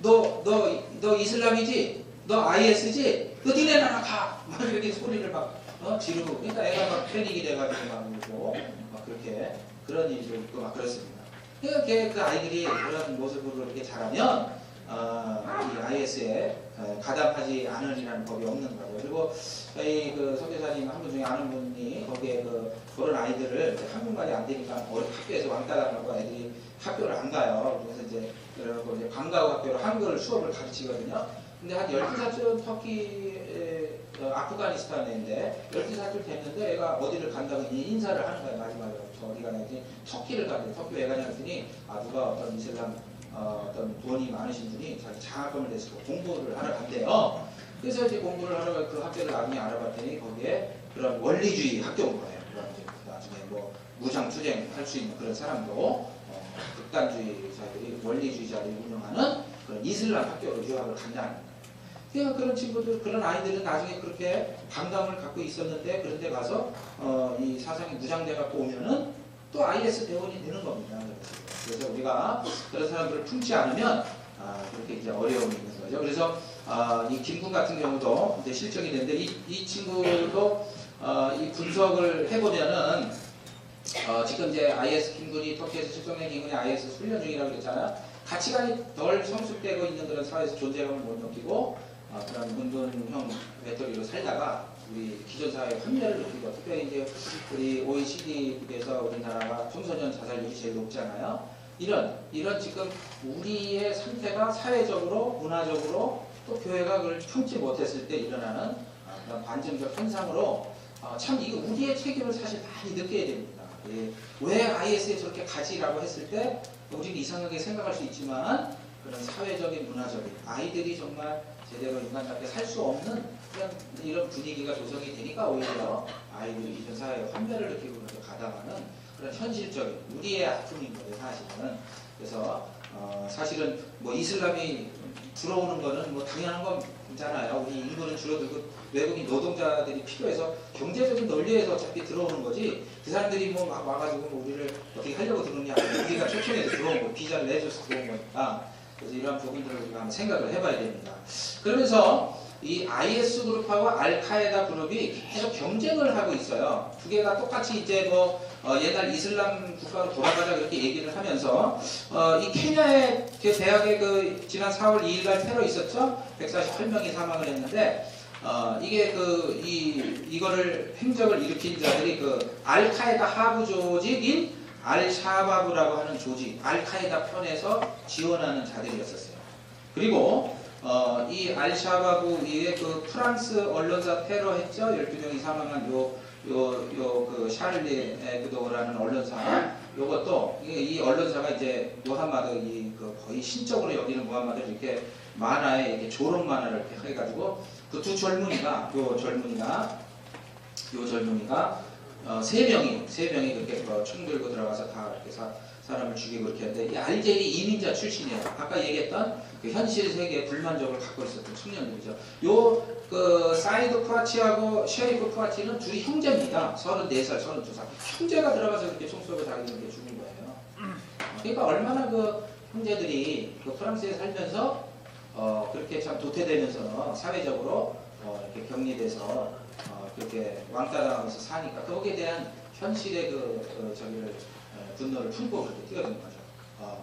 너 이슬람이지? 너 IS지? 너 니네 나라 가! 막 이렇게 소리를 막 지르고 그러니까 애가 막 패닉이 돼가지고 막 울고 막 그렇게 그런 일도 있고 막 그렇습니다. 이렇게 그 아이들이 그런 모습으로 이렇게 자라면 이 IS에 가담하지 않으리라는 법이 없는 거고요. 그리고 저희 그 선교사님 한 분 중에 아는 분이 거기에 그런 아이들을 한국말이 안 되니까 학교에서 왕따 당하고 애들이 학교를 안 가요. 그래서 이제 그래갖고 이제 방과후 학교로 한글 수업을 가르치거든요. 근데 한 12살쯤 터키 아프가니스탄인데 12살쯤 됐는데 애가 어디를 간다고 인사를 하는 거예요. 마지막으로 저 어디 가냐니 터키를 가는데 터키 왜 가냐 했더니 누가 어떤 이슬람 어떤 돈이 많으신 분이 자기 장학금을 내서 공부를 하러 간대요. 그래서 이제 공부를 하러 그 학교를 나중에 알아봤더니 거기에 그런 원리주의 학교인 거예요. 그런 이제 나중에 뭐 무장투쟁 할 수 있는 그런 사람도 극단주의자들이 원리주의자들이 운영하는 그런 이슬람 학교로 유학을 간다는 거예요. 그러니까 그런 친구들, 그런 아이들은 나중에 그렇게 감감을 갖고 있었는데 그런데 가서 이 사상이 무장돼 갖고 오면은 또 IS 대원이 되는 겁니다. 그래서 우리가 그런 사람들을 품지 않으면 그렇게 이제 어려움이 있는 거죠. 그래서 이 김군 같은 경우도 이제 실적이 되는데 이 친구도 이 분석을 해보면은 지금 이제 IS 김군이 터키에서 실종된 김군이 IS 훈련 중이라고 그랬잖아요. 가치관이 덜 성숙되고 있는 그런 사회에서 존재감을 못 느끼고 그런 운동형 외톨이로 살다가 우리 기존 사회의 환멸을 느끼고 특별히 이제 우리 OECD에서 우리나라가 청소년 자살률이 제일 높잖아요. 이런 지금 우리의 상태가 사회적으로 문화적으로 또 교회가 그걸 품지 못했을 때 일어나는 그런 반증적 현상으로 참 이거 우리의 책임을 사실 많이 느껴야 됩니다. 왜 IS에 저렇게 가지라고 했을 때 우리는 이상하게 생각할 수 있지만 그런 사회적인 문화적인 아이들이 정말 제대로 인간답게 살 수 없는 이런 분위기가 조성이 되니까 오히려 아이들이 이전 사회의 환멸을 느끼고 그렇게 가담하는 그런 현실적인 우리의 아픔인 거예요 사실은. 그래서 사실은 뭐 이슬람이 들어오는 거는 뭐 당연한 거잖아요. 우리 인구는 줄어들고 외국인 노동자들이 필요해서 경제적인 논리에서 어차피 들어오는 거지. 그 사람들이 뭐 막 와가지고 뭐 우리를 어떻게 하려고 들어오는 게 아니라 우리가 초청해서 들어온 거, 비자를 내줘서 들어온 거니까. 그래서 이러한 부분들을 우리가 한번 생각을 해봐야 됩니다. 그러면서 이 IS 그룹하고 알카에다 그룹이 계속 경쟁을 하고 있어요. 두 개가 똑같이 이제 뭐 옛날 이슬람 국가로 돌아가자 그렇게 얘기를 하면서 이 케냐의 그 대학에 그 지난 4월 2일날 테러 있었죠. 148명이 사망을 했는데 이게 이거를 행적을 일으킨 자들이 그 알카에다 하부 조직인 알샤바브라고 하는 조직, 알카에다 편에서 지원하는 자들이었었어요. 그리고 이 알샤바브의 그 프랑스 언론사 테러 했죠. 12명이 사망한 그 샤를리 에브도라는 언론사. 요것도 이 언론사가 이제 무함마드 그 거의 신적으로 여기는 무함마드를 이렇게 만화에 이렇게 조롱 만화를 이렇게 해가지고 그 두 젊은이가 세 명이 그렇게 총 들고 들어가서 다 이렇게 사람을 죽이고 그렇게 했는데 이 알제리 이민자 출신이에요. 아까 얘기했던 그 현실 세계에 불만족을 갖고 있었던 청년들이죠. 그 사이드 푸아치하고 셰리프 푸아치는 둘이 형제입니다. 34살, 32살. 형제가 들어가서 그렇게 총 쏘고 자기들 이렇게 죽은 거예요. 그러니까 얼마나 그 형제들이 그 프랑스에 살면서 그렇게 참 도태되면서 사회적으로 이렇게 격리돼서 그렇게 왕따당하면서 사니까 거기에 대한 현실의 분노를 품고 그렇게 뛰어든 거죠.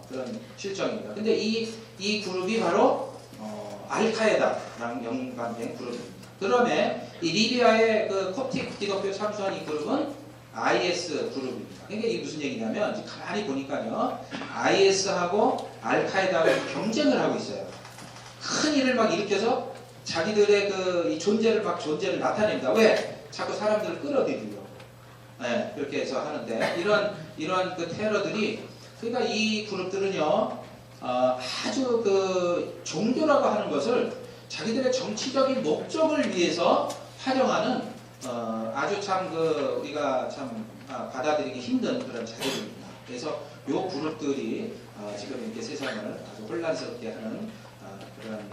그런 실정입니다. 근데 이 그룹이 바로 알카에다랑 연관된 그룹입니다. 그다음에 이 리비아의 그 콥틱 기독교 참수한 이 그룹은 IS 그룹입니다. 그러니까 이게 무슨 얘기냐면 이제 가만히 보니까요, IS하고 알카에다가 경쟁을 하고 있어요. 큰 일을 막 일으켜서 자기들의 이 존재를 나타냅니다. 왜? 자꾸 사람들을 끌어들이려. 네, 그렇게 해서 하는데 이런 그 테러들이, 그러니까 이 그룹들은요 아주 그 종교라고 하는 것을 자기들의 정치적인 목적을 위해서 활용하는 아주 참 우리가 참 받아들이기 힘든 그런 자들입니다. 그래서 요 그룹들이 지금 이렇게 세상을 아주 혼란스럽게 하는 그런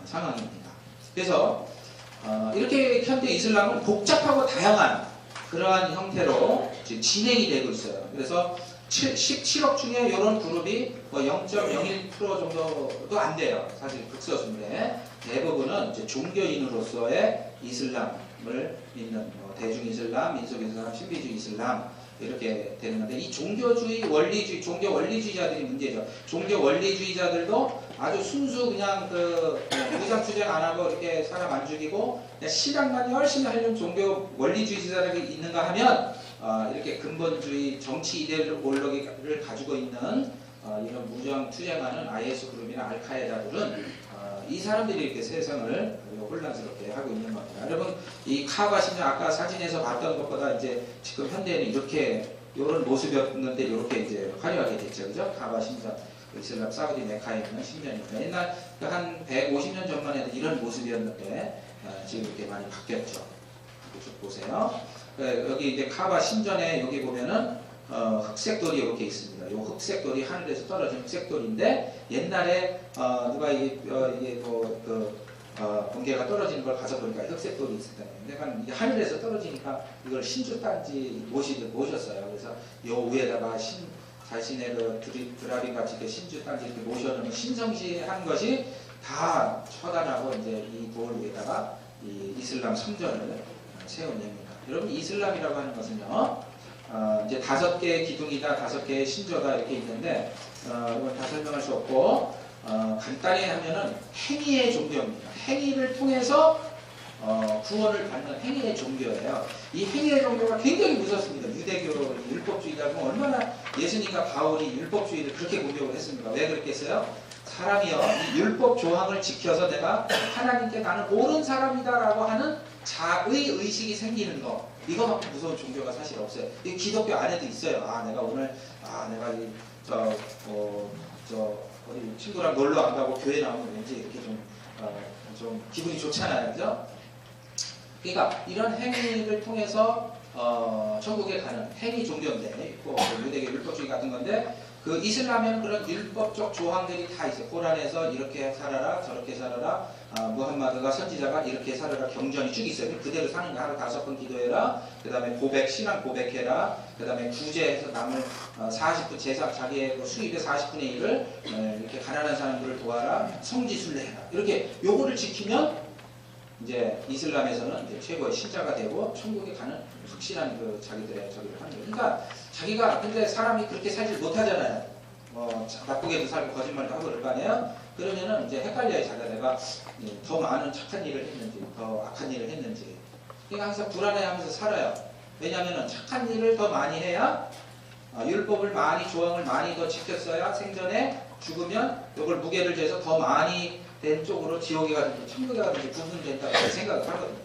상황입니다. 그래서 이렇게 현대 이슬람은 복잡하고 다양한 그러한 형태로 진행이 되고 있어요. 그래서 17억 중에 이런 그룹이 뭐 0.01% 정도도 안 돼요. 사실 극소수인데 대부분은 이제 종교인으로서의 이슬람을 믿는 대중 이슬람, 민속 이슬람, 신비주의 이슬람 이렇게 되는 건데, 이 종교주의 원리주의, 종교 원리주의자들이 문제죠. 종교 원리주의자들도 아주 순수 그냥 무장 투쟁 안 하고 이렇게 사람 안 죽이고 그냥 시간만 열심히 하려는 종교 원리주의자들이 있는가 하면 이렇게 근본주의 정치 이데올로기를 가지고 있는 이런 무장 투쟁하는 IS 그룹이나 알카에다들은 이 사람들이 이렇게 세상을 혼란스럽게 하고 있는 겁니다. 여러분, 이 카바 신전 아까 사진에서 봤던 것보다 이제 지금 현대에는 이렇게 이런 모습이었는데 이렇게 이제 화려하게 됐죠, 그죠? 카바 신전, 이슬람 사우디 메카에 있는 신전입니다. 옛날 한 150년 전만 해도 이런 모습이었는데 지금 이렇게 많이 바뀌었죠. 이쪽 보세요. 여기 이제 카바 신전에 여기 보면은 흑색 돌이 이렇게 있습니다. 이 흑색 돌이 하늘에서 떨어진 흑색 돌인데 옛날에 누가 이게 번개가 떨어지는 걸 가서 보니까 흑색 돌이 있었다는 거예요. 이게 하늘에서 떨어지니까 이걸 신주단지 모셨어요. 그래서 요 위에다가 자신의 드라비 같이 이렇게 신주단지 이렇게 모셔놓은 신성시한 것이 다 처단하고 이제 이 돌 위에다가 이 이슬람 성전을 세운 예입니다. 여러분, 이슬람이라고 하는 것은요, 이제 5개의 기둥이다, 5개의 신조다 이렇게 있는데 이건 다 설명할 수 없고 간단히 하면은 행위의 종교입니다. 행위를 통해서 구원을 받는 행위의 종교예요. 이 행위의 종교가 굉장히 무섭습니다. 유대교 율법주의가 얼마나 예수님과 바울이 율법주의를 그렇게 공격을 했습니까? 왜 그렇게 했어요? 사람이요, 이 율법 조항을 지켜서 내가 하나님께 나는 옳은 사람이다라고 하는 자의 의식이 생기는 거, 이거만큼 무서운 종교가 사실 없어요. 이 기독교 안에도 있어요. 내가 오늘 내가 어디 친구랑 놀러 안 가고 교회 나오면 왠지 이렇게 좀 기분이 좋잖아요, 그죠? 그러니까 이런 행위를 통해서 천국에 가는 행위 종교인데, 있고 유대교 율법주의 같은 건데, 그 이슬람에는 그런 율법적 조항들이 다 있어요. 코란에서 이렇게 살아라, 저렇게 살아라, 무함마드가 선지자가 이렇게 살아라 경전이 쭉 있어요. 그대로 사는 거 하루 5번 기도해라. 그 다음에 고백, 신앙 고백해라. 그 다음에 구제해서 남을 40분 제사 자기의 그 수입의 40분의 1을 이렇게 가난한 사람들을 도와라. 성지순례해라. 이렇게 요거를 지키면 이제 이슬람에서는 이제 최고의 신자가 되고 천국에 가는 확실한 그 자기들의 저기를 하는 거예요. 그러니까 자기가 근데 사람이 그렇게 살지 못하잖아요. 나쁘게도 살고 거짓말도 하고 그럴 거 아니에요. 그러면은 이제 헷갈려요. 자기가 내가 더 많은 착한 일을 했는지 더 악한 일을 했는지. 그러니까 항상 불안해하면서 살아요. 왜냐하면은 착한 일을 더 많이 해야 율법을 많이 조항을 많이 더 지켰어야 생전에 죽으면 이걸 무게를 재서 더 많이 된 쪽으로 지옥에 가든지 천국에 가든지 구분된다고 생각을 하거든요.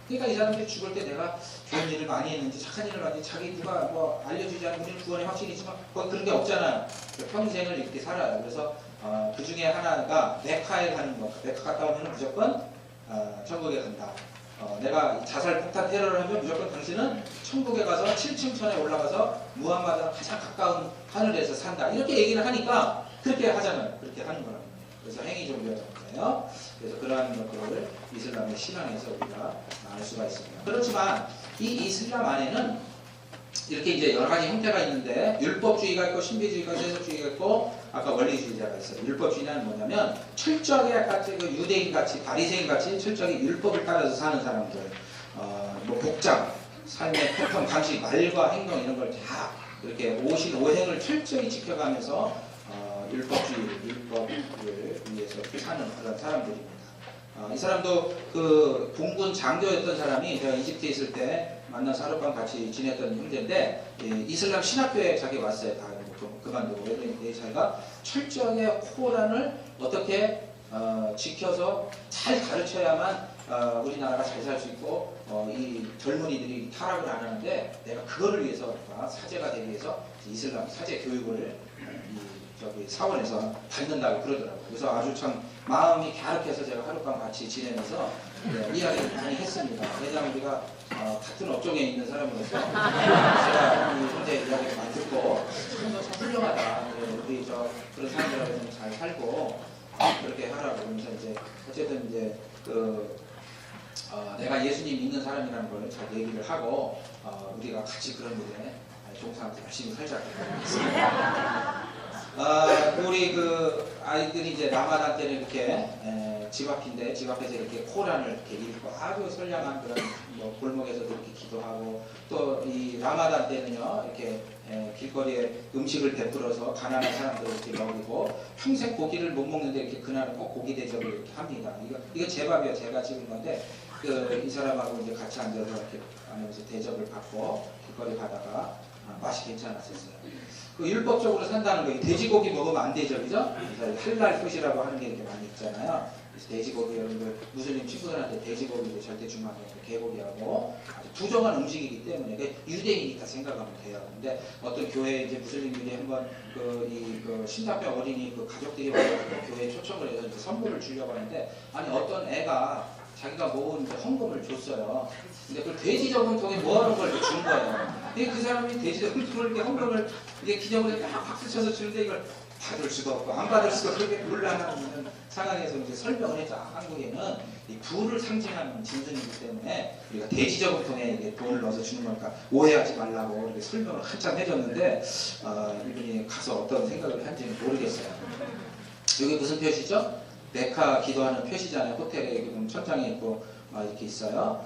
그러니까 이 사람들이 죽을 때 내가 좋은 일을 많이 했는지 착한 일을 많이 했는지 자기 누가 뭐 알려주지 않은 우리는 구원의 확신이 있지만 거기 그런 게 없잖아요. 평생을 이렇게 살아요. 그래서 그 중에 하나가 메카에 가는 거. 메카 갔다 오면 무조건 천국에 간다. 내가 자살 폭탄 테러를 하면 무조건 당신은 천국에 가서 7층 천에 올라가서 무함마드랑 가장 가까운 하늘에서 산다. 이렇게 얘기를 하니까 그렇게 하잖아요. 그렇게 하는 거라고. 그래서 행위 종교잖아요. 그래서 그러한 것들을 이슬람의 신앙에서 우리가 알 수가 있습니다. 그렇지만 이 이슬람 안에는 이렇게 이제 여러 가지 형태가 있는데 율법주의가 있고 신비주의가 세속주의가 있고 아까 원리주의자가 있어요. 율법주의는 뭐냐면 철저하게 같이 그 유대인 같이 바리새인 같이 철저하게 율법을 따라서 사는 사람들, 뭐 복장, 삶의 패턴, 방식, 말과 행동 이런 걸 다 이렇게 오행을 철저히 지켜가면서 율법을 위해서 사는 그런 사람들입니다. 이 사람도 그 공군 장교였던 사람이 제가 이집트에 있을 때 만나서 하룻밤 같이 지냈던 형제인데 이슬람 신학교에 자기 왔어요. 다 그만두고. 그랬더니 자기가 철저하게 코란을 어떻게 지켜서 잘 가르쳐야만 우리나라가 잘 살 수 있고 이 젊은이들이 타락을 안 하는데 내가 그거를 위해서 사제가 되기 위해서 이슬람 사제 교육을 저기 사원에서 받는다고 그러더라고요. 그래서 아주 참 마음이 갸륵해서 제가 하룻밤 같이 지내면서 이야기를 많이 했습니다. 왜냐하면 우리가 같은 업종에 있는 사람으로서 제가 이 형제 이야기를 많이 듣고 참 훌륭하다. 우리 그런 사람들하고 좀 잘 살고 그렇게 하라고. 그러면서 이제 어쨌든 이제 내가 예수님 믿는 사람이라는 걸 잘 얘기를 하고 우리가 같이 그런 일에 종사하면서 열심히 살자고 했습니다. 우리 그 아이들이 이제 라마단 때는 이렇게 집 앞인데 집 앞에서 이렇게 코란을 이렇게 읽고 아주 선량한 그런 뭐 골목에서도 이렇게 기도하고 또 이 라마단 때는요 이렇게 길거리에 음식을 베풀어서 가난한 사람들 이렇게 먹이고 평생 고기를 못 먹는데 이렇게 그날은 꼭 고기 대접을 이렇게 합니다. 이거 제 밥이에요. 제가 찍은 건데 이 사람하고 이제 같이 앉아서 이렇게 하면서 대접을 받고 길거리 가다가 맛이 괜찮았었어요. 그 율법적으로 산다는 거예요. 돼지고기 먹으면 안 되죠, 그죠? 할랄 푸시라고 하는 게 이렇게 많이 있잖아요. 그래서 돼지고기 여러분들 무슬림 친구들한테 돼지고기를 절대 주면 안 돼요. 개고기하고 아주 부정한 음식이기 때문에 유대인이다 생각하면 돼요. 근데 어떤 교회 이제 무슬림들이 한번 그 심사병 어린이 그 가족들이 와가지고 교회에 초청을 해서 이제 선물을 주려고 하는데 아니 어떤 애가 자기가 모은 헌금을 줬어요. 근데 그걸 돼지 저금통에 모아놓은 걸 준 거예요. 근데 그 사람이 돼지 저금통을 이렇게 헌금을 이게 기념을 해서 막 박수 쳐서 주는데 이걸 받을 수도 없고 안 받을 수도 없고 그렇게 곤란한 상황에서 이제 설명을 했죠. 한국에는 이 부를 상징하는 진전이기 때문에 우리가 돼지 저금통에 이게 돈을 넣어서 주는 거니까 오해하지 말라고 이렇게 설명을 한참 해줬는데 이분이 가서 어떤 생각을 한지는 모르겠어요. 여기 무슨 표시죠? 메카 기도하는 표시잖아요. 호텔에 천장에 있고 이렇게 있어요.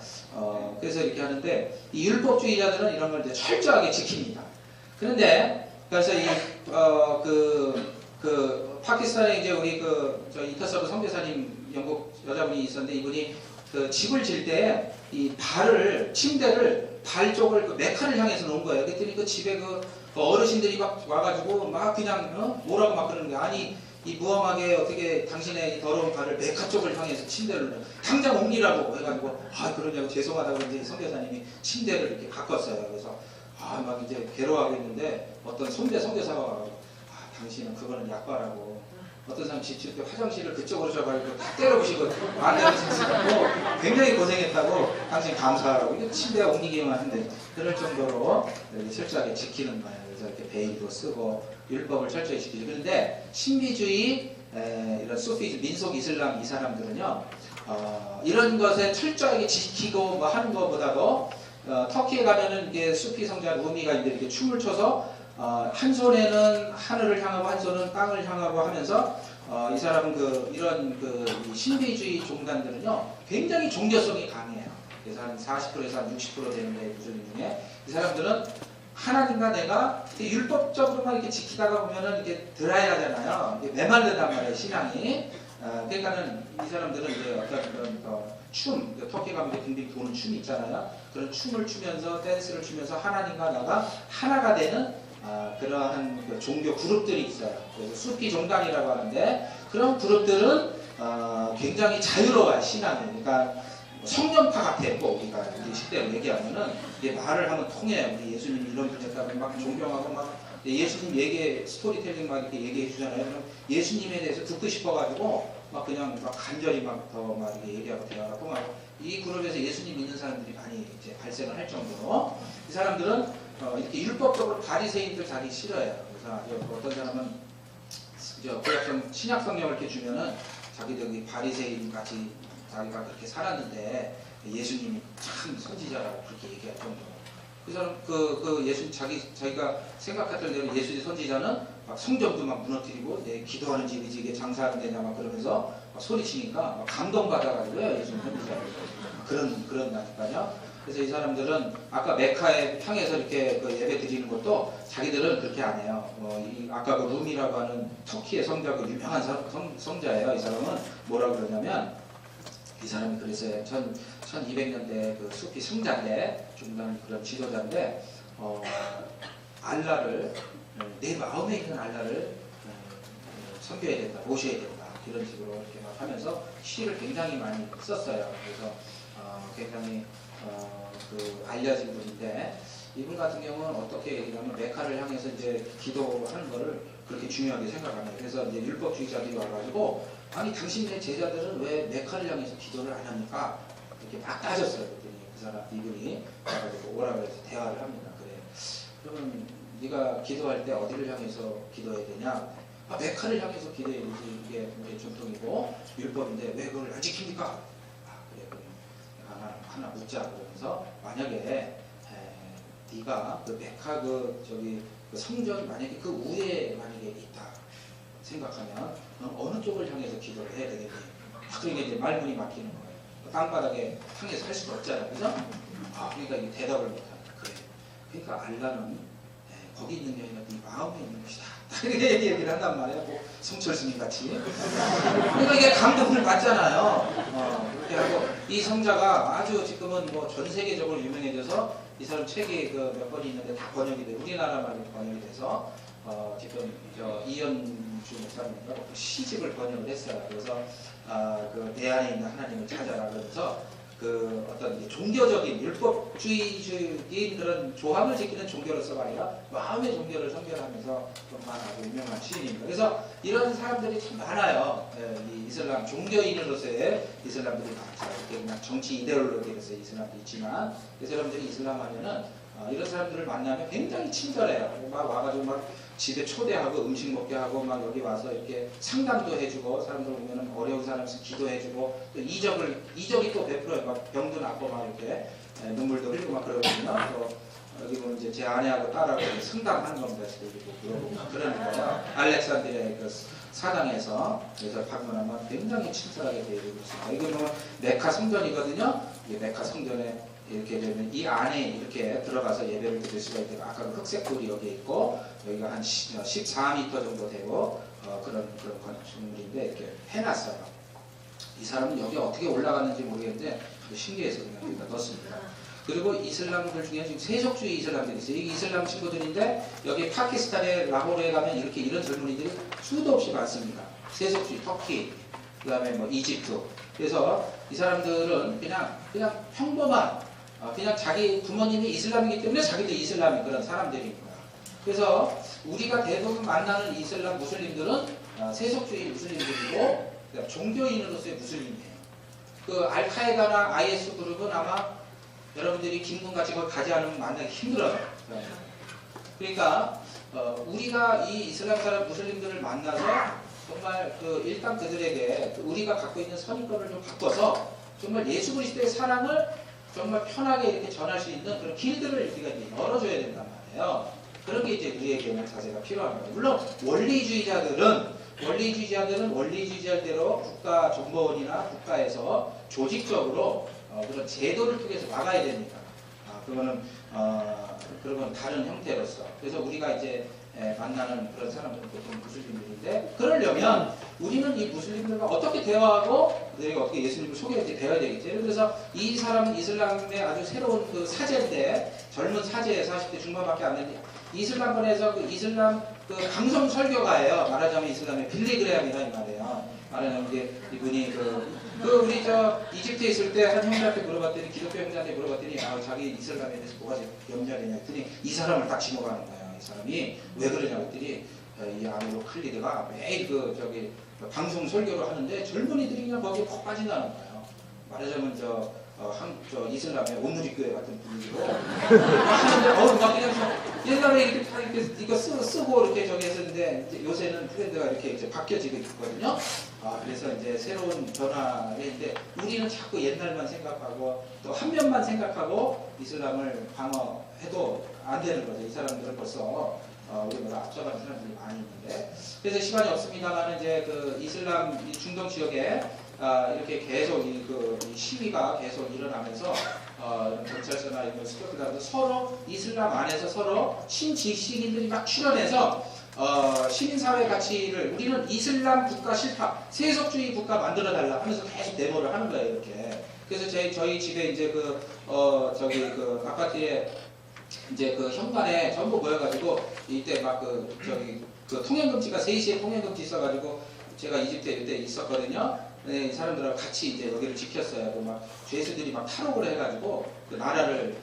그래서 이렇게 하는데 이 율법주의자들은 이런 걸 이제 철저하게 지킵니다. 그런데 그래서 파키스탄에 이제 우리 저 이터서브 선교사님 영국 여자분이 있었는데 이분이 그 집을 질 때 이 침대를 발 쪽을 메카를 향해서 놓은 거예요. 그랬더니 그 집에 그 어르신들이 막 와가지고 막 그냥 뭐라고 막 그러는 거야. 아니 이 무엄하게 어떻게 당신의 이 더러운 발을 메카 쪽을 향해서 침대를 당장 옮기라고 해가지고 그러냐고 죄송하다고 이제 선교사님이 침대를 이렇게 바꿨어요. 그래서 막 이제 괴로워하고 있는데 어떤 선교사가 와가지고 당신은 그거는 약과라고 어떤 사람 집 때 화장실을 그쪽으로 줘가지고 다 때려부시고 안 때려주셨다고 굉장히 고생했다고 당신 감사하라고 이게 침대에 옮기기만 한데 그럴 정도로 철저하게 지키는 거예요. 그래서 이렇게 베일도 쓰고 율법을 철저히 지키죠. 그런데 신비주의 이런 수피 민속 이슬람 이 사람들은요 이런 것에 철저하게 지키고 뭐 하는 것보다도 터키에 가면은 이게 수피 성자 루미가 이렇게 춤을 춰서 한 손에는 하늘을 향하고 한 손은 땅을 향하고 하면서 이 사람은 이런 이 신비주의 종단들은요 굉장히 종교성이 강해요. 그래서 한 40%에서 한 60% 되는데 무슬림 중에 이 사람들은 하나님과 내가 율법적으로만 이렇게 지키다가 보면은 이게 드라이하잖아요. 이게 메말르단 말이에요 신앙이. 그러니까는 이 사람들은 이제 어떤 그런 춤, 터키 가면 빙빙 도는 춤이 있잖아요. 그런 춤을 추면서 댄스를 추면서 하나님과 나가 하나가 되는 그러한 그 종교 그룹들이 있어요. 그래서 수피 종단이라고 하는데 그런 그룹들은 굉장히 자유로워요 신앙이. 그러니까 성령파 같았고 우리가 우리 식대로 얘기하면은 이게 말을 하면 통해요. 우리 예수님 이런 분이었다고 막 존경하고 막 예수님 얘기 스토리텔링 막 이렇게 얘기해 주잖아요. 그럼 예수님에 대해서 듣고 싶어가지고 막 그냥 막 간절히 막 더 막 이렇게 얘기하고 대화가 통하고 이 그룹에서 예수님 믿는 사람들이 많이 이제 발생을 할 정도로 이 사람들은 이렇게 율법적으로 바리새인들 자기 싫어해요. 그래서 어떤 사람은 구약성 신약 성경을 이렇게 주면은 자기들이 바리새인 같이 자기가 그렇게 살았는데 예수님이 참 선지자라고 그렇게 얘기할 정도로 그 사람 예수 자기가 생각했던 대로 예수의 선지자는 막 성전도 막 무너뜨리고 내 기도하는 집이지 이게 장사하는 데냐 막 그러면서 막 소리치니까 막 감동받아가지고요 예수 선지자를 그런다니까요. 그래서 이 사람들은 아까 메카에 향해서 이렇게 예배 드리는 것도 자기들은 그렇게 안 해요. 아까 룸이라고 하는 터키의 성자 유명한 성자예요. 이 사람은 뭐라 그러냐면 이 사람이 그래서 1200년대 수피 승자인데 중간 그런 지도자인데 알라를 내 마음에 있는 알라를 섬겨야 된다, 모셔야 된다 이런 식으로 이렇게 막 하면서 시를 굉장히 많이 썼어요. 그래서 굉장히 알려진 분인데 이분 같은 경우는 어떻게 얘기하면 메카를 향해서 이제 기도하는 거를 그렇게 중요하게 생각하네요. 그래서 이제 율법주의자들이 와가지고 아니 당신네 제자들은 왜 메카를 향해서 기도를 안 합니까? 이렇게 막 따졌어요. 그랬더니 그 사람 이분이 와가지고 오라고 해서 대화를 합니다. 그래. 그러면 네가 기도할 때 어디를 향해서 기도해야 되냐? 메카를 향해서 기도해야지 이게 우리의 전통이고 율법인데 왜 그걸 안 지킵니까? 그래 그럼 하나 묻자 그러면서 만약에 네가 메카 성전이 만약에 그 위에 만약에 있다 생각하면 어느 쪽을 향해서 기도를 해야 되겠니? 그러니까 이제 말문이 막히는 거예요. 땅바닥에 향해서 할 수가 없잖아요. 그죠? 그러니까 이 대답을 못하는 그래. 그러니까 알라는 거기 있는 게 아니라 네 마음에 있는 것이다. 이렇게 얘기를 한단 말이에요. 뭐 성철스님 같이. 그러니까 이게 감동을 받잖아요. 그렇게 하고 이 성자가 아주 지금은 뭐 전 세계적으로 유명해져서 이 사람 책이 몇 권이 있는데 다 번역이 돼 우리나라만 번역이 돼서 지금 이현주 목사님인가 시집을 번역을 했어요. 그래서 내 안에 있는 하나님을 찾아라 그러면서 어떤 종교적인 율법주의적인 그런 조항을 지키는 종교로서가 아니라 마음의 종교를 선별하면서 정말 아주 유명한 시인입니다. 그래서 이런 사람들이 참 많아요. 이 이슬람 종교인으로서의 이슬람들이 많죠. 이렇게 그냥 정치 이데올로기로서의 이슬람도 있지만 이 사람들이 이슬람 하면은 이런 사람들을 만나면 굉장히 친절해요. 막 와가지고 막 집에 초대하고 음식 먹게 하고 막 여기 와서 이렇게 상담도 해주고 사람들 보면은 어려운 사람 있으면 기도해주고 또 이적이 또 베풀어요. 막 병도 낫고 막 이렇게 눈물도 흘리고 막 그러거든요. 또 여기 보면 이제 제 아내하고 딸하고 상담하는 겁니다. 그러고 그러는 거예요. 알렉산드리아의 사당에서 그래서 방문하면 굉장히 친절하게 대해주고 있습니다. 이거 보면 메카 성전이거든요. 이 메카 성전에 이렇게 되면 이 안에 이렇게 들어가서 예배를 드릴 수가 있고 아까 흑색 돌이 여기 있고 여기가 한 14m 정도 되고 그런 건축물인데 이렇게 해놨어요. 이 사람은 여기 어떻게 올라갔는지 모르겠는데 신기해서 그냥 여기다 넣었습니다. 그리고 이슬람들 중에 지금 세속주의 이슬람들이 있어요. 이 이슬람 친구들인데 여기 파키스탄의 라호르에 가면 이렇게 이런 젊은이들이 수도 없이 많습니다. 세속주의 터키 그 다음에 뭐 이집트. 그래서 이 사람들은 그냥 평범한 그냥 자기 부모님이 이슬람이기 때문에 자기도 이슬람인 그런 사람들입니다. 그래서 우리가 대부분 만나는 이슬람 무슬림들은 세속주의 무슬림들이고 종교인으로서의 무슬림이에요. 알카에다나 IS 그룹은 아마 여러분들이 김군같이 걸 가지 않으면 만나기 힘들어요. 그러니까 우리가 이 이슬람 사람 무슬림들을 만나서 정말 일단 그들에게 우리가 갖고 있는 선입견을 좀 바꿔서 정말 예수 그리스도의 사랑을 정말 편하게 이렇게 전할 수 있는 그런 길들을 우리가 이제 열어줘야 된단 말이에요. 그런 게 이제 우리에게는 자세가 필요한 거예요. 물론 원리주의자들은 원리주의자대로 국가 정보원이나 국가에서 조직적으로 그런 제도를 통해서 막아야 됩니다. 그거는 그런 다른 형태로서. 그래서 우리가 이제 만나는 그런 사람들은 보통 무슬림들인데, 그러려면 우리는 이 무슬림들과 어떻게 대화하고 그들에게 어떻게 예수님을 소개해 배워야 되겠죠. 예를 들어서 이 사람은 이슬람의 아주 새로운 그 사제인데, 젊은 사제 40대 중반밖에 안 되는데 이슬람권에서 그 이슬람 그 강성 설교가예요. 말하자면 이슬람의 빌리그레함이다 이 말이에요. 말하자면 이제 이분이 우리 이집트에 있을 때 한 형제한테 물어봤더니, 기독교 형제한테 물어봤더니 자기 이슬람에 대해서 뭐가 염려가 되냐 했더니 이 사람을 딱 지목하는 거예요. 이 사람이 왜 그러냐고 했더니 이 아미로 클리드가 매일 방송 설교를 하는데 젊은이들이 그냥 거기에 푹 빠진다는 거예요. 말하자면 이슬람의 오누리 교회 같은 분위기로 하는데 막 그냥 옛날에 이렇게 다 이거 쓰고 이렇게 했었는데 이제 요새는 트렌드가 이렇게 이제 바뀌어지고 있거든요. 그래서 이제 새로운 변화인데 우리는 자꾸 옛날만 생각하고 또 한 면만 생각하고 이슬람을 방어해도 안 되는 거죠. 이 사람들은 벌써 우리보다 앞서가는 사람들이 많이 있는데, 그래서 시간이 없습니다만 이제 이슬람 중동 지역에 이렇게 계속 이 시위가 계속 일어나면서 경찰서나 이런 스쿼트가 서로 이슬람 안에서 서로 신지식인들이 막 출연해서 시민사회 가치를 우리는 이슬람 국가 싫다, 세속주의 국가 만들어 달라 하면서 계속 데모를 하는 거예요. 이렇게. 그래서 저희 집에 이제 아파트에 이제 현관에 전부 모여가지고 이때 막 통행금지가 3시에 통행금지 있어가지고 제가 이집트에 그때 있었거든요. 네, 이 사람들하고 같이 이제 여기를 지켰어요. 막 죄수들이 막 탈옥을 해가지고 그 나라를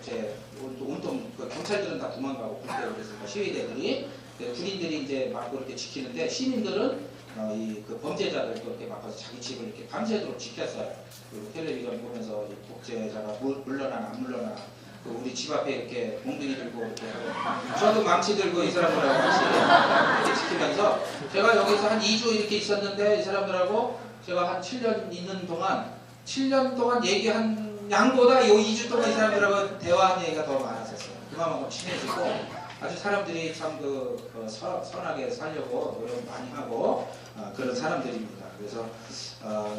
온통 경찰들은 다 도망가고 군대로 그래서 시위대들이 군인들이 이제 막 그렇게 지키는데 시민들은 범죄자들 그렇게 막아서 자기 집을 이렇게 밤새도록 지켰어요. 그리고 텔레비전 보면서 독재자가 물러나나 안 물러나. 우리 집 앞에 이렇게 몽둥이 들고 이렇게 저도 망치 들고 이 사람들하고 같이 이렇게 지키면서 제가 여기서 한 2주 이렇게 있었는데 이 사람들하고 제가 한 7년 있는 동안 7년 동안 얘기한 양보다 이 2주 동안 이 사람들하고 대화한 얘기가 더 많았었어요. 그만큼 친해지고 아주 사람들이 참 선하게 살려고 노력 많이 하고 그런 사람들입니다. 그래서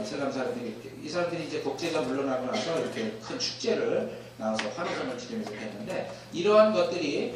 이 사람들이 이제 독재자 물러나고 나서 이렇게 큰 축제를 나와서 환호성을 지르면서 했는데, 이러한 것들이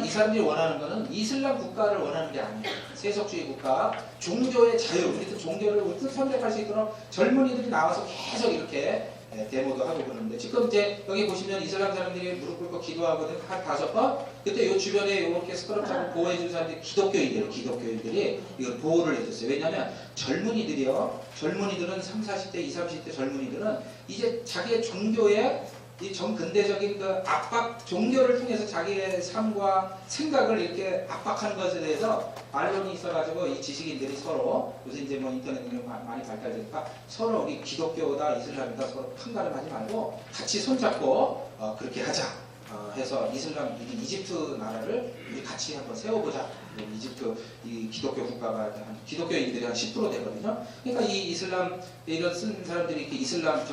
이 사람들이 원하는 것은 이슬람 국가를 원하는 게 아니에요. 세속주의 국가, 종교의 자유, 우리도 종교를 선택할 수 있도록 젊은이들이 나와서 계속 이렇게 데모도 하고 그러는데, 지금 이제 여기 보시면 이슬람 사람들이 무릎 꿇고 기도하거든 한 5번. 그때 요 주변에 이렇게 스크럽 잡고 보호해준 사람들이 기독교인들이 이걸 보호를 해줬어요. 왜냐하면 젊은이들은 30, 40대, 20, 30대 젊은이들은 이제 자기의 종교에 이 정근대적인 압박, 종교를 통해서 자기의 삶과 생각을 이렇게 압박하는 것에 대해서 반론이 있어가지고 이 지식인들이 서로, 요새 이제 인터넷 이런 많이 발달되니까 서로 우리 기독교다 이슬람이다 서로 판가름하지 말고 같이 손잡고 그렇게 하자 해서 이집트 나라를 우리 같이 한번 세워보자. 이집트 이 기독교 국가가 기독교인들이 한 10% 되거든요. 그러니까 이 이슬람 이런 쓴 사람들이 이렇게 이슬람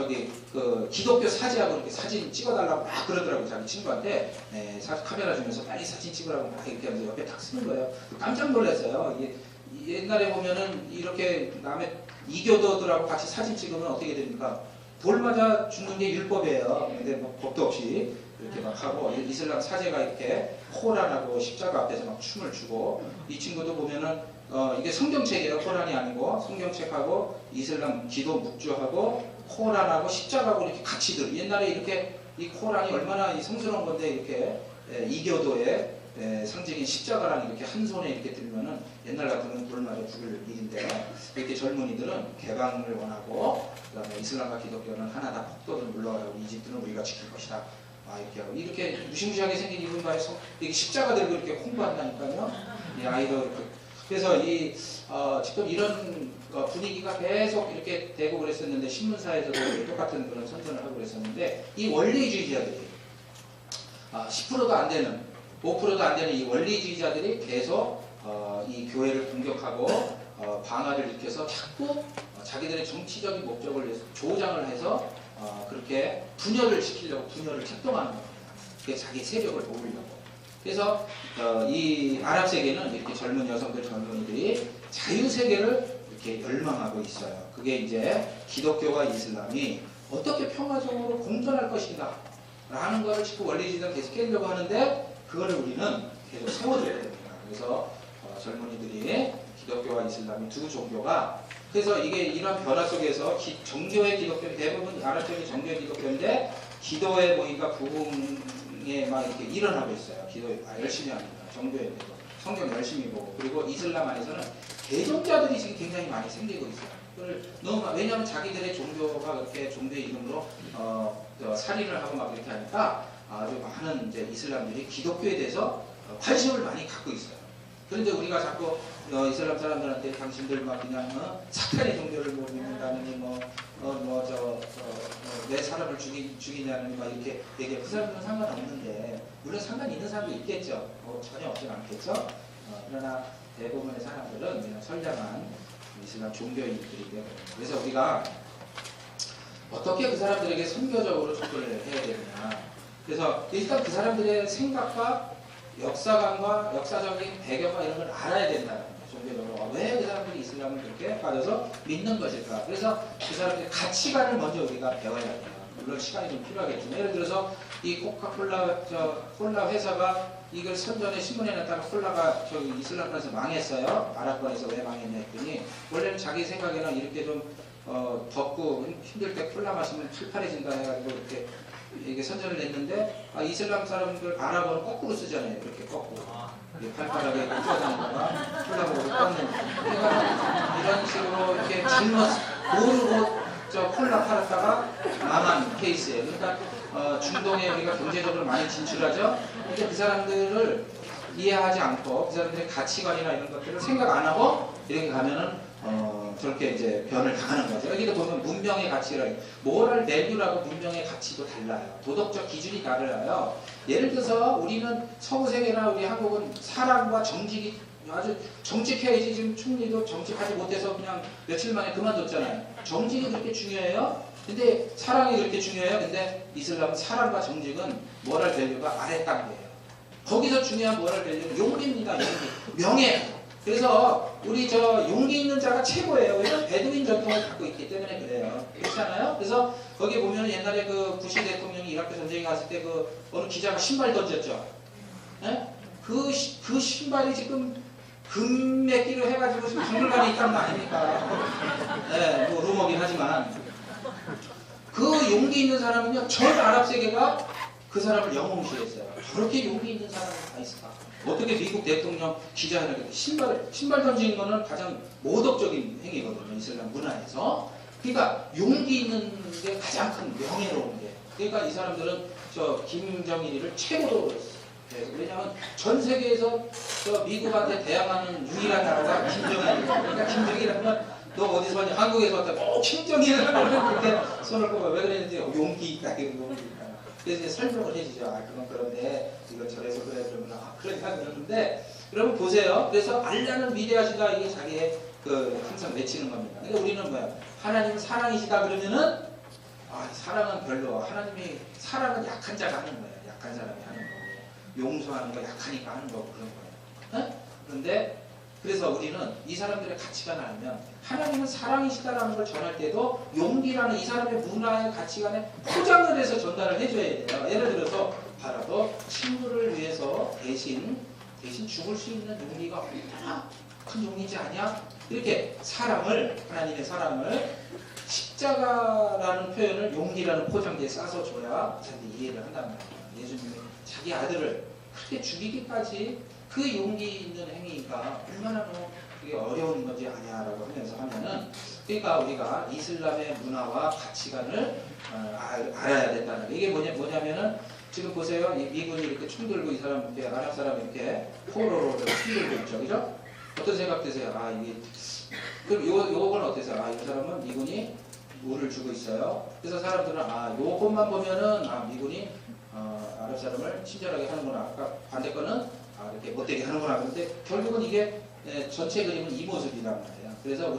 기독교 사제하고 이렇게 사진 찍어달라고 막 그러더라고. 자기 친구한테 카메라 주면서 빨리 사진 찍으라고 막 이렇게 하면서 옆에 딱 쓰는 거예요. 깜짝 놀랐어요. 옛날에 보면은 이렇게 남의 이교도들하고 같이 사진 찍으면 어떻게 됩니까? 돌 맞아 죽는 게 율법이에요. 근데 뭐 법도 없이 이렇게 막 하고, 이슬람 사제가 이렇게 코란하고 십자가 앞에서 막 춤을 추고, 이 친구도 보면은 이게 성경책이에요. 코란이 아니고 성경책하고 이슬람 기도 묵주하고 코란하고 십자가하고 이렇게 같이 옛날에 이렇게 이 코란이 얼마나 성스러운 건데 이렇게 이교도의 상징인 십자가랑 이렇게 한 손에 이렇게 들면은 옛날 같으면 돌 맞아 죽을 일인데, 이렇게 젊은이들은 개방을 원하고 그다음에 이슬람과 기독교는 하나다, 폭도는 물러가라고, 이집트는 우리가 지킬 것이다. 이렇게 하고 이렇게 무시무시하게 생긴 이분과에서 이렇게 십자가 들고 이렇게 홍보한다니까요. 이 아이도 그래서 지금 이런 분위기가 계속 이렇게 되고 그랬었는데, 신문사에서도 똑같은 그런 선전을 하고 그랬었는데, 이 원리주의자들이 10%도 안 되는 5%도 안 되는 이 원리주의자들이 계속 이 교회를 공격하고 방화를 일으켜서 자꾸 자기들의 정치적인 목적을 위해서 조장을 해서 그렇게 분열을 시키려고 분열을策동하는 겁니다. 그게 자기 세력을 모으려고. 그래서 이 아랍 세계는 이렇게 젊은 여성들 젊은이들이 자유 세계를 이렇게 열망하고 있어요. 그게 이제 기독교와 이슬람이 어떻게 평화적으로 공존할 것인가 라는 것을 지금 원리주의자가 계속 깨려고 하는데 그거를 우리는 계속 세워줘야 됩니다. 그래서 젊은이들이 기독교와 이슬람이 두 종교가 그래서 이게 이런 변화 속에서 정교의 기독교 대부분 아랍 세계 정교의 기독교인데 기도에 보니까 부흥에 막 이렇게 일어나고 있어요. 기도 열심히 합니다. 정교에 대해서 성경 열심히 보고 그리고 이슬람 안에서는 개종자들이 지금 굉장히 많이 생기고 있어요. 그걸 너무 왜냐하면 자기들의 종교가 그렇게 종교의 이름으로 살인을 하고 막 이렇게 하니까 아주 많은 이제 이슬람들이 기독교에 대해서 관심을 많이 갖고 있어요. 그런데 우리가 자꾸 이슬람 사람들한테 당신들 막 그냥 사탄의 종교를 뭐 믿는다느니 왜 사람을 죽이냐느니 막 이렇게 얘기해. 그 사람들은 상관없는데 물론 상관 있는 사람도 있겠죠. 전혀 없진 않겠죠. 그러나 대부분의 사람들은 그냥 선량한 이슬람 종교인들이기 때문에 그래서 우리가 어떻게 그 사람들에게 선교적으로 접근을 해야 되느냐. 그래서 일단 그 사람들의 생각과 역사관과 역사적인 배경과 이런 걸 알아야 된다는 거예요. 종교적으로 왜 그 사람들이 이슬람을 그렇게 빠져서 믿는 것일까. 그래서 그 사람들의 가치관을 먼저 우리가 배워야 돼요. 물론 시간이 좀 필요하겠지만 예를 들어서 이 코카콜라 콜라 회사가 이걸 선전에 신문에 냈다가 콜라가 저기 이슬람권에서 망했어요. 아랍권에서 왜 망했냐 했더니 원래는 자기 생각에는 이렇게 좀 덥고 힘들 때 콜라 마시면 팔팔해진다 해가지고 이렇게 이게 선전을 냈는데 이슬람 사람들 아랍어는 거꾸로 쓰잖아요. 이렇게 거꾸로 팔팔하게 뛰어다니다가 콜라 먹고 꺾는 그러니까 이런 식으로 이렇게 잘못 모르고 저 콜라 팔았다가 망한 케이스예요. 그러니까 중동에 우리가 경제적으로 많이 진출하죠. 근데 그 사람들을 이해하지 않고 그 사람들의 가치관이나 이런 것들을 생각 안 하고 이렇게 가면은 저렇게 이제 변을 당하는 거죠. 여기도 보면 문명의 가치라고 모럴 밸류라고 문명의 가치도 달라요. 도덕적 기준이 달라요. 예를 들어서 우리는 서구 세계나 우리 한국은 사랑과 정직이 아주 정직해야지. 지금 총리도 정직하지 못해서 그냥 며칠 만에 그만뒀잖아요. 정직이 그렇게 중요해요? 근데 사랑이 그렇게 중요해요? 근데 이슬람은 사랑과 정직은 모럴 밸류가 아래 단계예요. 거기서 중요한 모럴 밸류는 용기입니다. 용기. 명예. 그래서 우리 용기 있는 자가 최고예요. 왜냐면 베두인 전통을 갖고 있기 때문에 그래요. 그렇잖아요? 그래서 거기 보면 옛날에 그 부시 대통령이 이라크 전쟁에 갔을 때 그 어느 기자가 신발 던졌죠. 네? 그 신발이 지금 금맥기로 해가지고 지금 박물관에 있다는 거 아닙니까? 네, 뭐 루머긴 하지만 그 용기 있는 사람은요, 전 아랍 세계가 그 사람을 영웅시했어요. 저렇게 용기 있는 사람이 다 있을까? 어떻게 미국 대통령 기자회견에 신발 던지는 거는 가장 모독적인 행위거든요. 이슬람 문화에서. 그러니까 용기 있는 게 가장 큰 명예로운 게. 그러니까 이 사람들은 김정일이를 최고로 했어요. 왜냐하면 전 세계에서 미국한테 대항하는 유일한 나라가 김정일이에요. 그러니까 김정일하면 너 어디서 왔냐? 한국에서 왔다. 김정일이라고 그렇게 손을 꼽아. 왜 그랬는지 용기 있다. 용기 있다. 그래서 이제 설명을 해주죠. 그건 그런데 이거 저래서 그래 그러면 그러니까 그러는데 여러분 보세요. 그래서 알라는 위대하시다 이게 자기의 항상 외치는 겁니다. 그러니까 우리는 뭐야? 하나님은 사랑이시다 그러면은 사랑은 별로. 하나님이 사랑은 약한 자가 하는 거예요. 약한 사람이 하는 거고 용서하는 거 약하니까 하는 거고 그런 거예요. 네? 그런데 그래서 우리는 이 사람들의 가치관을 알면 하나님은 사랑이시다라는 걸 전할 때도 용기라는 이 사람의 문화의 가치관에 포장을 해서 전달을 해줘야 돼요. 예를 들어서 바라도 친구를 위해서 대신 죽을 수 있는 용기가 얼마나 큰 용기지 않냐? 이렇게 하나님의 사랑을 십자가라는 표현을 용기라는 포장지에 싸서 줘야 사람들이 이해를 한단 말이에요. 예수님이 자기 아들을 그렇게 죽이기까지 그 용기 있는 행위가 얼마나 그게 어려운 건지 아냐라고 하면은 그러니까 우리가 이슬람의 문화와 가치관을 알아야 된다는 거예요. 이게 뭐냐면은 지금 보세요. 이 미군이 이렇게 총 들고 이 사람 이렇게 아랍 사람이 이렇게 포로로 총 들고 있죠, 그죠? 어떤 생각 드세요? 이게 그럼 요건 어떠세요? 이 사람은 미군이 우를 주고 있어요. 그래서 사람들은 요것만 보면은 미군이 아랍 사람을 친절하게 하는구나. 아까 반대 거는 이렇게 못되게 하는구나. 그런데 결국은 이게 전체 그림은 이 모습이란 말이에요. 그래서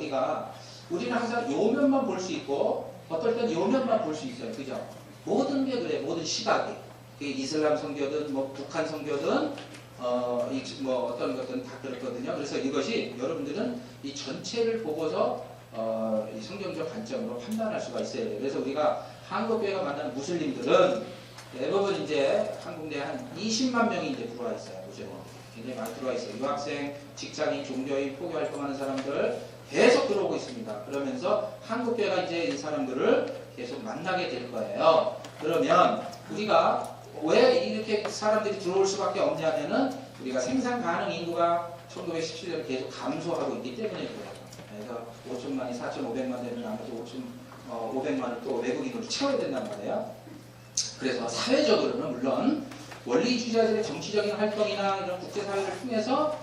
우리는 항상 요 면만 볼 수 있고 어떨 땐 요 면만 볼 수 있어요. 그죠? 모든 게 그래. 모든 시각이. 이슬람 선교든 뭐 북한 선교든 뭐 어떤 것들은 다 그렇거든요. 그래서 이것이 여러분들은 이 전체를 보고서 이 성경적 관점으로 판단할 수가 있어요. 그래서 우리가 한국교회가 만나는 무슬림들은 대부분 이제 한국 내에 한 20만 명이 이제 들어와 있어요. 무슬림 굉장히 많이 들어와 있어요. 유학생, 직장인, 종교인, 포교 활동하는 사람들 계속 들어오고 있습니다. 그러면서 한국교회가 이제 이 사람들을 계속 만나게 될 거예요. 그러면 우리가 왜 이렇게 사람들이 들어올 수밖에 없냐면은 우리가 생산 가능 인구가 1917년 계속 감소하고 있기 때문에 그래요. 그래서 5천만이 4,500만 되면 나머지 500만을 또 외국인으로 채워야 된단 말이에요. 그래서 사회적으로는 물론 원리주의자들의 정치적인 활동이나 이런 국제사회를 통해서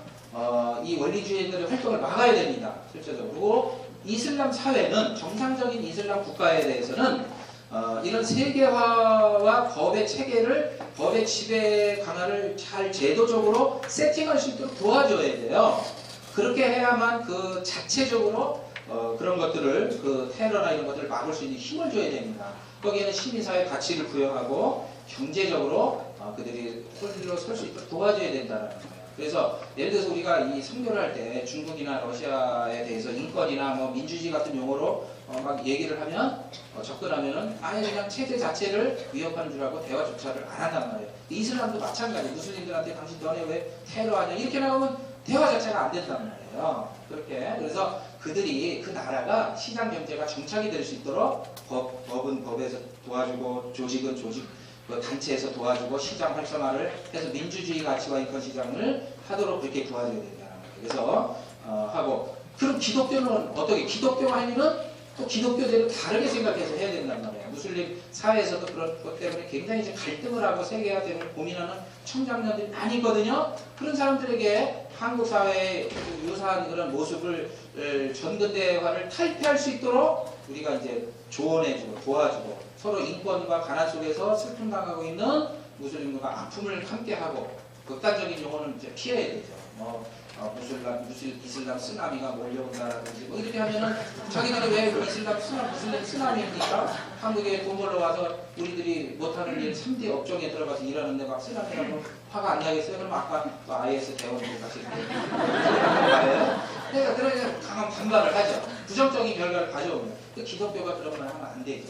이 원리주의자들의 활동을 막아야 됩니다. 실제적으로. 그리고 이슬람 사회는 정상적인 이슬람 국가에 대해서는 이런 세계화와 법의 체계를 법의 지배 강화를 잘 제도적으로 세팅할 수 있도록 도와줘야 돼요. 그렇게 해야만 그 자체적으로 그런 것들을 그 테러나 이런 것들을 막을 수 있는 힘을 줘야 됩니다. 거기에는 시민사회 가치를 부여하고 경제적으로 그들이 홀로 설 수 있도록 도와줘야 된다는 거예요. 그래서 예를 들어서 우리가 이 선교를 할 때 중국이나 러시아에 대해서 인권이나 뭐 민주주의 같은 용어로 막 얘기를 하면 접근하면은 아예 그냥 체제 자체를 위협하는 줄 알고 대화조차를 안 한단 말이에요. 이슬람도 마찬가지. 무슬림들한테 당신 너네 왜 테러하냐 이렇게 나오면 대화 자체가 안 된단 말이에요. 그렇게 그래서 그들이 그 나라가 시장 경제가 정착이 될 수 있도록 법은 법에서 도와주고 조직은 조직 단체에서 도와주고 시장 활성화를 해서 민주주의 가치와 인권 시장을 하도록 그렇게 도와줘야 된다는 거예요. 그래서 하고 그럼 기독교는 어떻게? 기독교 행위는 또 기독교대로 다르게 생각해서 해야 된단 말이에요. 무슬림 사회에서도 그런 것 때문에 굉장히 이제 갈등을 하고 세계화 때문에 고민하는 청장년들이 많이 있거든요. 그런 사람들에게 한국 사회의 유사한 그런 모습을 전근대화를 탈피할 수 있도록 우리가 이제 조언해주고 도와주고 서로 인권과 가난 속에서 슬픔 당하고 있는 무슬림과 아픔을 함께하고 극단적인 용어는 이제 피해야 되죠. 이슬람 쓰나미가 몰려온다라든지 뭐 이렇게 하면은 자기들이 왜 이슬람 무슬림 쓰나미입니까? 한국에 돈 벌러 와서 우리들이 못하는 일 3대 업종에 들어가서 일하는데 막 쓰나미라고 화가 안 나겠어요? 그럼 아까 IS 대원들 같이 말해요. 그러니까 강한 반발을 하죠. 부정적인 결과를 가져오면 기독교가 그런 말 하면 안 되죠.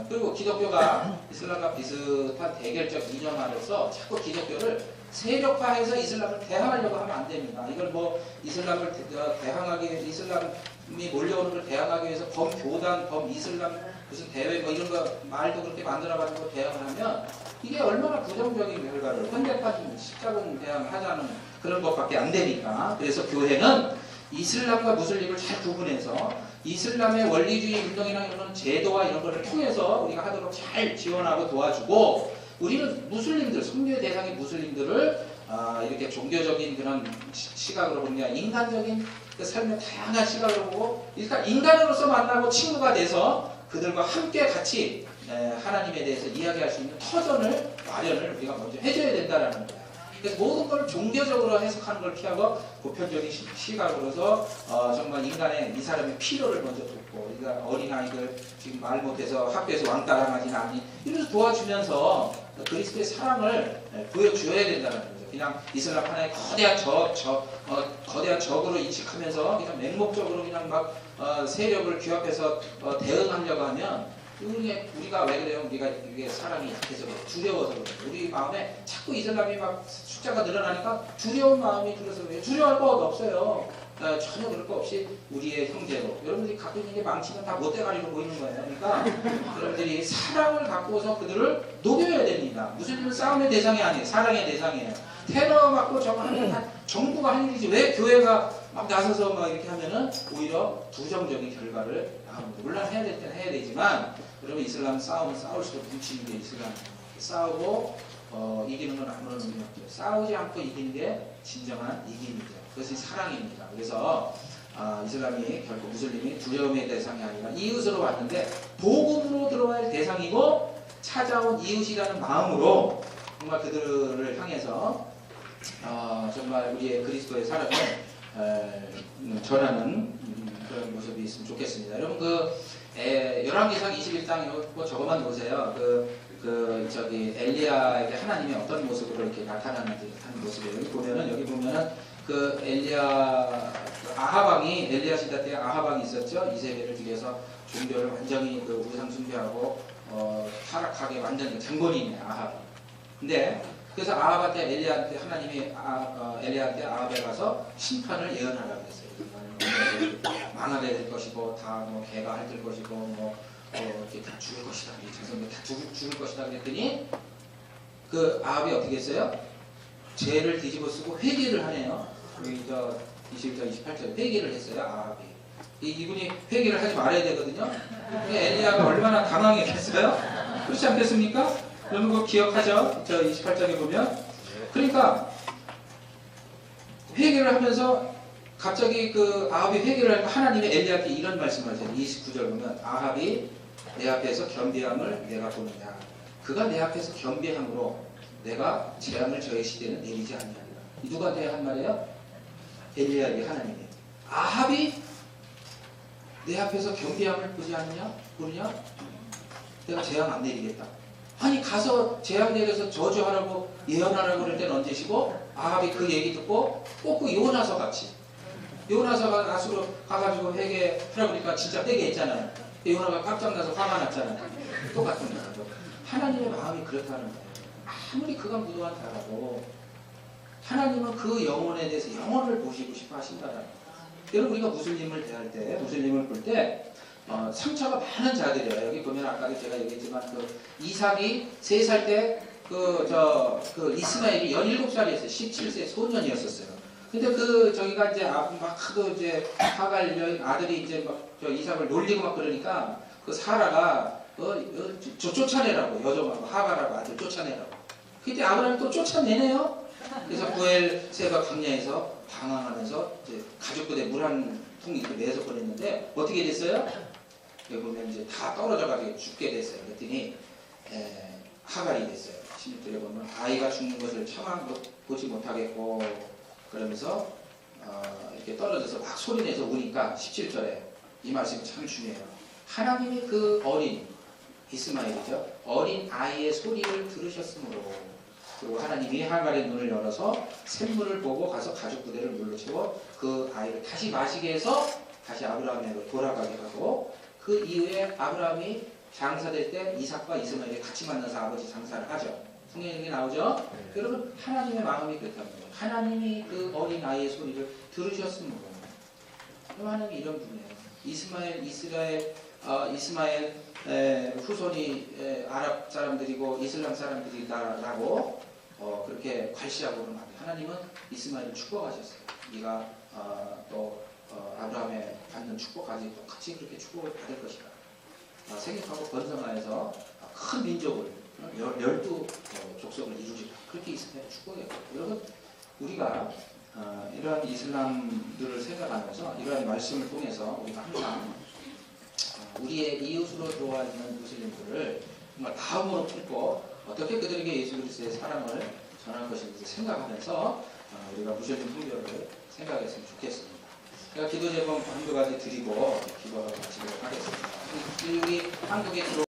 그리고 기독교가 이슬람과 비슷한 대결적 이념화로서 자꾸 기독교를 세력화해서 이슬람을 대항하려고 하면 안 됩니다. 이걸 뭐 이슬람을 대항하기 위해서 이슬람이 몰려오는 걸 대항하기 위해서 범교단, 범이슬람 무슨 대회 뭐 이런 거 말도 그렇게 만들어가지고 대항을 하면 이게 얼마나 부정적인 결과를 현대판 십자군 대항을 하자는 그런 것밖에 안 되니까. 그래서 교회는 이슬람과 무슬림을 잘 구분해서 이슬람의 원리주의 운동이나 이런 제도와 이런 것을 통해서 우리가 하도록 잘 지원하고 도와주고 우리는 무슬림들, 선교의 대상인 무슬림들을 이렇게 종교적인 그런 시각으로 보는 게 아니라 인간적인 그 삶의 다양한 시각으로 보고 일단 인간으로서 만나고 친구가 돼서 그들과 함께 같이 하나님에 대해서 이야기할 수 있는 터전을 마련을 우리가 먼저 해줘야 된다는 거예요. 그래서 모든 걸 종교적으로 해석하는 걸 피하고 보편적인 시각으로서 정말 인간의 이 사람의 필요를 먼저 돕고 그러니까 어린아이들 지금 말 못해서 학교에서 왕따 당하지는 않니 이러면서 도와주면서 그리스도의 사랑을 보여줘야 된다는 거죠. 그냥 이슬람 하나의 거대한 적으로 인식하면서 그냥 맹목적으로 그냥 막 세력을 규합해서 대응하려고 하면 우리가 왜 그래요? 우리가 이게 사람이 약해서 그래요. 두려워서 그래요. 우리 마음에 자꾸 이슬람이 막 숫자가 늘어나니까 두려운 마음이 들어서 그래요. 두려워할 거 없어요. 전혀 그럴 거 없이 우리의 형제로 여러분들이 갖고 있는 게 망치면 다 못대가리로 보이는 거예요. 그러니까 여러분들이 사랑을 갖고서 그들을 녹여야 됩니다. 무슬림은 싸움의 대상이 아니에요. 사랑의 대상이에요. 테러 맞고 정부가 한 일이지 왜 교회가 막 나서서 막 이렇게 하면은 오히려 부정적인 결과를 나옵니다. 물론 해야 될 때는 해야 되지만 여러분 이슬람 싸우면 싸울수록 뭉치는 게 이슬람 싸우고 이기는 건 아무런 의미 없죠. 싸우지 않고 이기는 게 진정한 이김이죠. 그것이 사랑입니다. 그래서 이슬람이 결코 무슬림이 두려움의 대상이 아니라 이웃으로 왔는데 복음으로 들어갈 대상이고 찾아온 이웃이라는 마음으로 정말 그들을 향해서 정말 우리의 그리스도의 사랑을 전하는 그런 모습이 있으면 좋겠습니다. 여러분 열왕기상 21장 저거만 보세요. 엘리야에게 하나님이 어떤 모습으로 이렇게 나타나는지 하는 모습을 여기 보면은 아하방이 엘리야 시대 때 아하방이 있었죠. 이세벨을 죽여서 종교를 완전히 우상 숭배하고 타락하게 만든 장본인이에요. 아합. 근데 그래서 아합한테 엘리야한테 하나님이 엘리야한테 아합에 가서 심판을 예언하라고 했어요. 망하게 될 것이고 다 개가 핥을 것이고 이렇게 다 죽을 것이다. 이 자손들 다 죽을 것이다 그랬더니 아합이 어떻게 했어요? 죄를 뒤집어 쓰고 회개를 하네요. 여기 21장 28절 회개를 했어요. 아합이. 이분이 회개를 하지 말아야 되거든요. 엘리야가 얼마나 당황했겠어요? 그렇지 않겠습니까? 여러분 그거 기억하죠? 28장에 보면. 그러니까 회개를 하면서 갑자기 아합이 회개를 하니까 하나님이 엘리야한테 이런 말씀을 하세요. 29절 보면 아합이 내 앞에서 겸비함을 내가 보느냐. 그가 내 앞에서 겸비함으로 내가 재앙을 저의 시대는 내리지 아니하리라. 누구한테 한 말이에요? 엘리야에게 하나님이. 아합이 내 앞에서 겸비함을 보느냐? 내가 재앙 안 내리겠다. 아니 가서 재앙 내려서 저주하라고 예언하라고 그럴 때는 언제시고 아합이 그 얘기 듣고 꼭 요나서 같이 요나서가 나수로 가가지고 회개하라고 그러니까 진짜 회개했잖아요. 요나가 깜짝 나서 화가 났잖아요. 똑같은 거예요. 하나님의 마음이 그렇다는 거예요. 아무리 그가 무도한 자라도 하나님은 그 영혼에 대해서 영혼을 보시고 싶어 하신다는 거예요. 여러분 우리가 무슬림을 대할 때 무슬림을 볼 때 상처가 많은 자들이에요. 여기 보면 아까도 제가 얘기했지만 이삭이 3살 때 이스마엘이 17살이었어요. 17세 소년이었었어요. 근데 저기가 이제 하갈 여인 아들이 이제 이삭을 놀리고 막 그러니까 사라가 쫓아내라고 여종하고 하갈하고 아들 쫓아내라고. 그때 아브라함이 또 쫓아내네요. 그래서 부엘세바 광야에서 방황하면서 이제 가죽 부대 물 한 통 이렇게 내서 보냈는데 어떻게 됐어요? 여기 보면 이제 다 떨어져가지고 죽게 됐어요. 그랬더니 하갈이 됐어요. 16절에 보면 아이가 죽는 것을 보지 못하겠고 그러면서 이렇게 떨어져서 막 소리내서 우니까 17절에 이 말씀이 참 중요해요. 하나님이 어린 이스마엘이죠. 어린 아이의 소리를 들으셨으므로 그리고 하나님이 하갈의 눈을 열어서 샘물을 보고 가서 가죽 부대를 물로 채워 그 아이를 다시 마시게 해서 다시 아브라함에게로 돌아가게 하고 그 이후에 아브라함이 장사될 때 이삭과 이스마엘이 같이 만나서 아버지 장사를 하죠. 성경에 나오죠? 여러분 하나님의 마음이 그렇다는 거예요. 하나님이 어린 아이의 소리를 들으셨으므로 하나님이 이런 분이에요. 이스마엘 후손이 아랍 사람들이고 이슬람 사람들이다라고 그렇게 괄시하고는 안 돼요. 하나님은 이스마엘을 축복하셨어요. 네가 아브라함의 받는 축복까지 똑같이 그렇게 축복을 받을 것이다. 생육하고 번성하여서 큰 민족을 12 족속을 이루리라. 그렇게 이스마엘 축복했고 여러분 우리가 이러한 이슬람들을 생각하면서 이러한 말씀을 통해서 우리가 항상 우리의 이웃으로 들어와 있는 무슬림들을 정말 다음으로 품고 어떻게 그들에게 예수 그리스도의 사랑을 전할 것인지 생각하면서 우리가 무슬림 분별을 생각했으면 좋겠습니다. 제가 기도 제목 한두 가지 드리고 기도하고 마치도록 하겠습니다. 우리 한국에 들어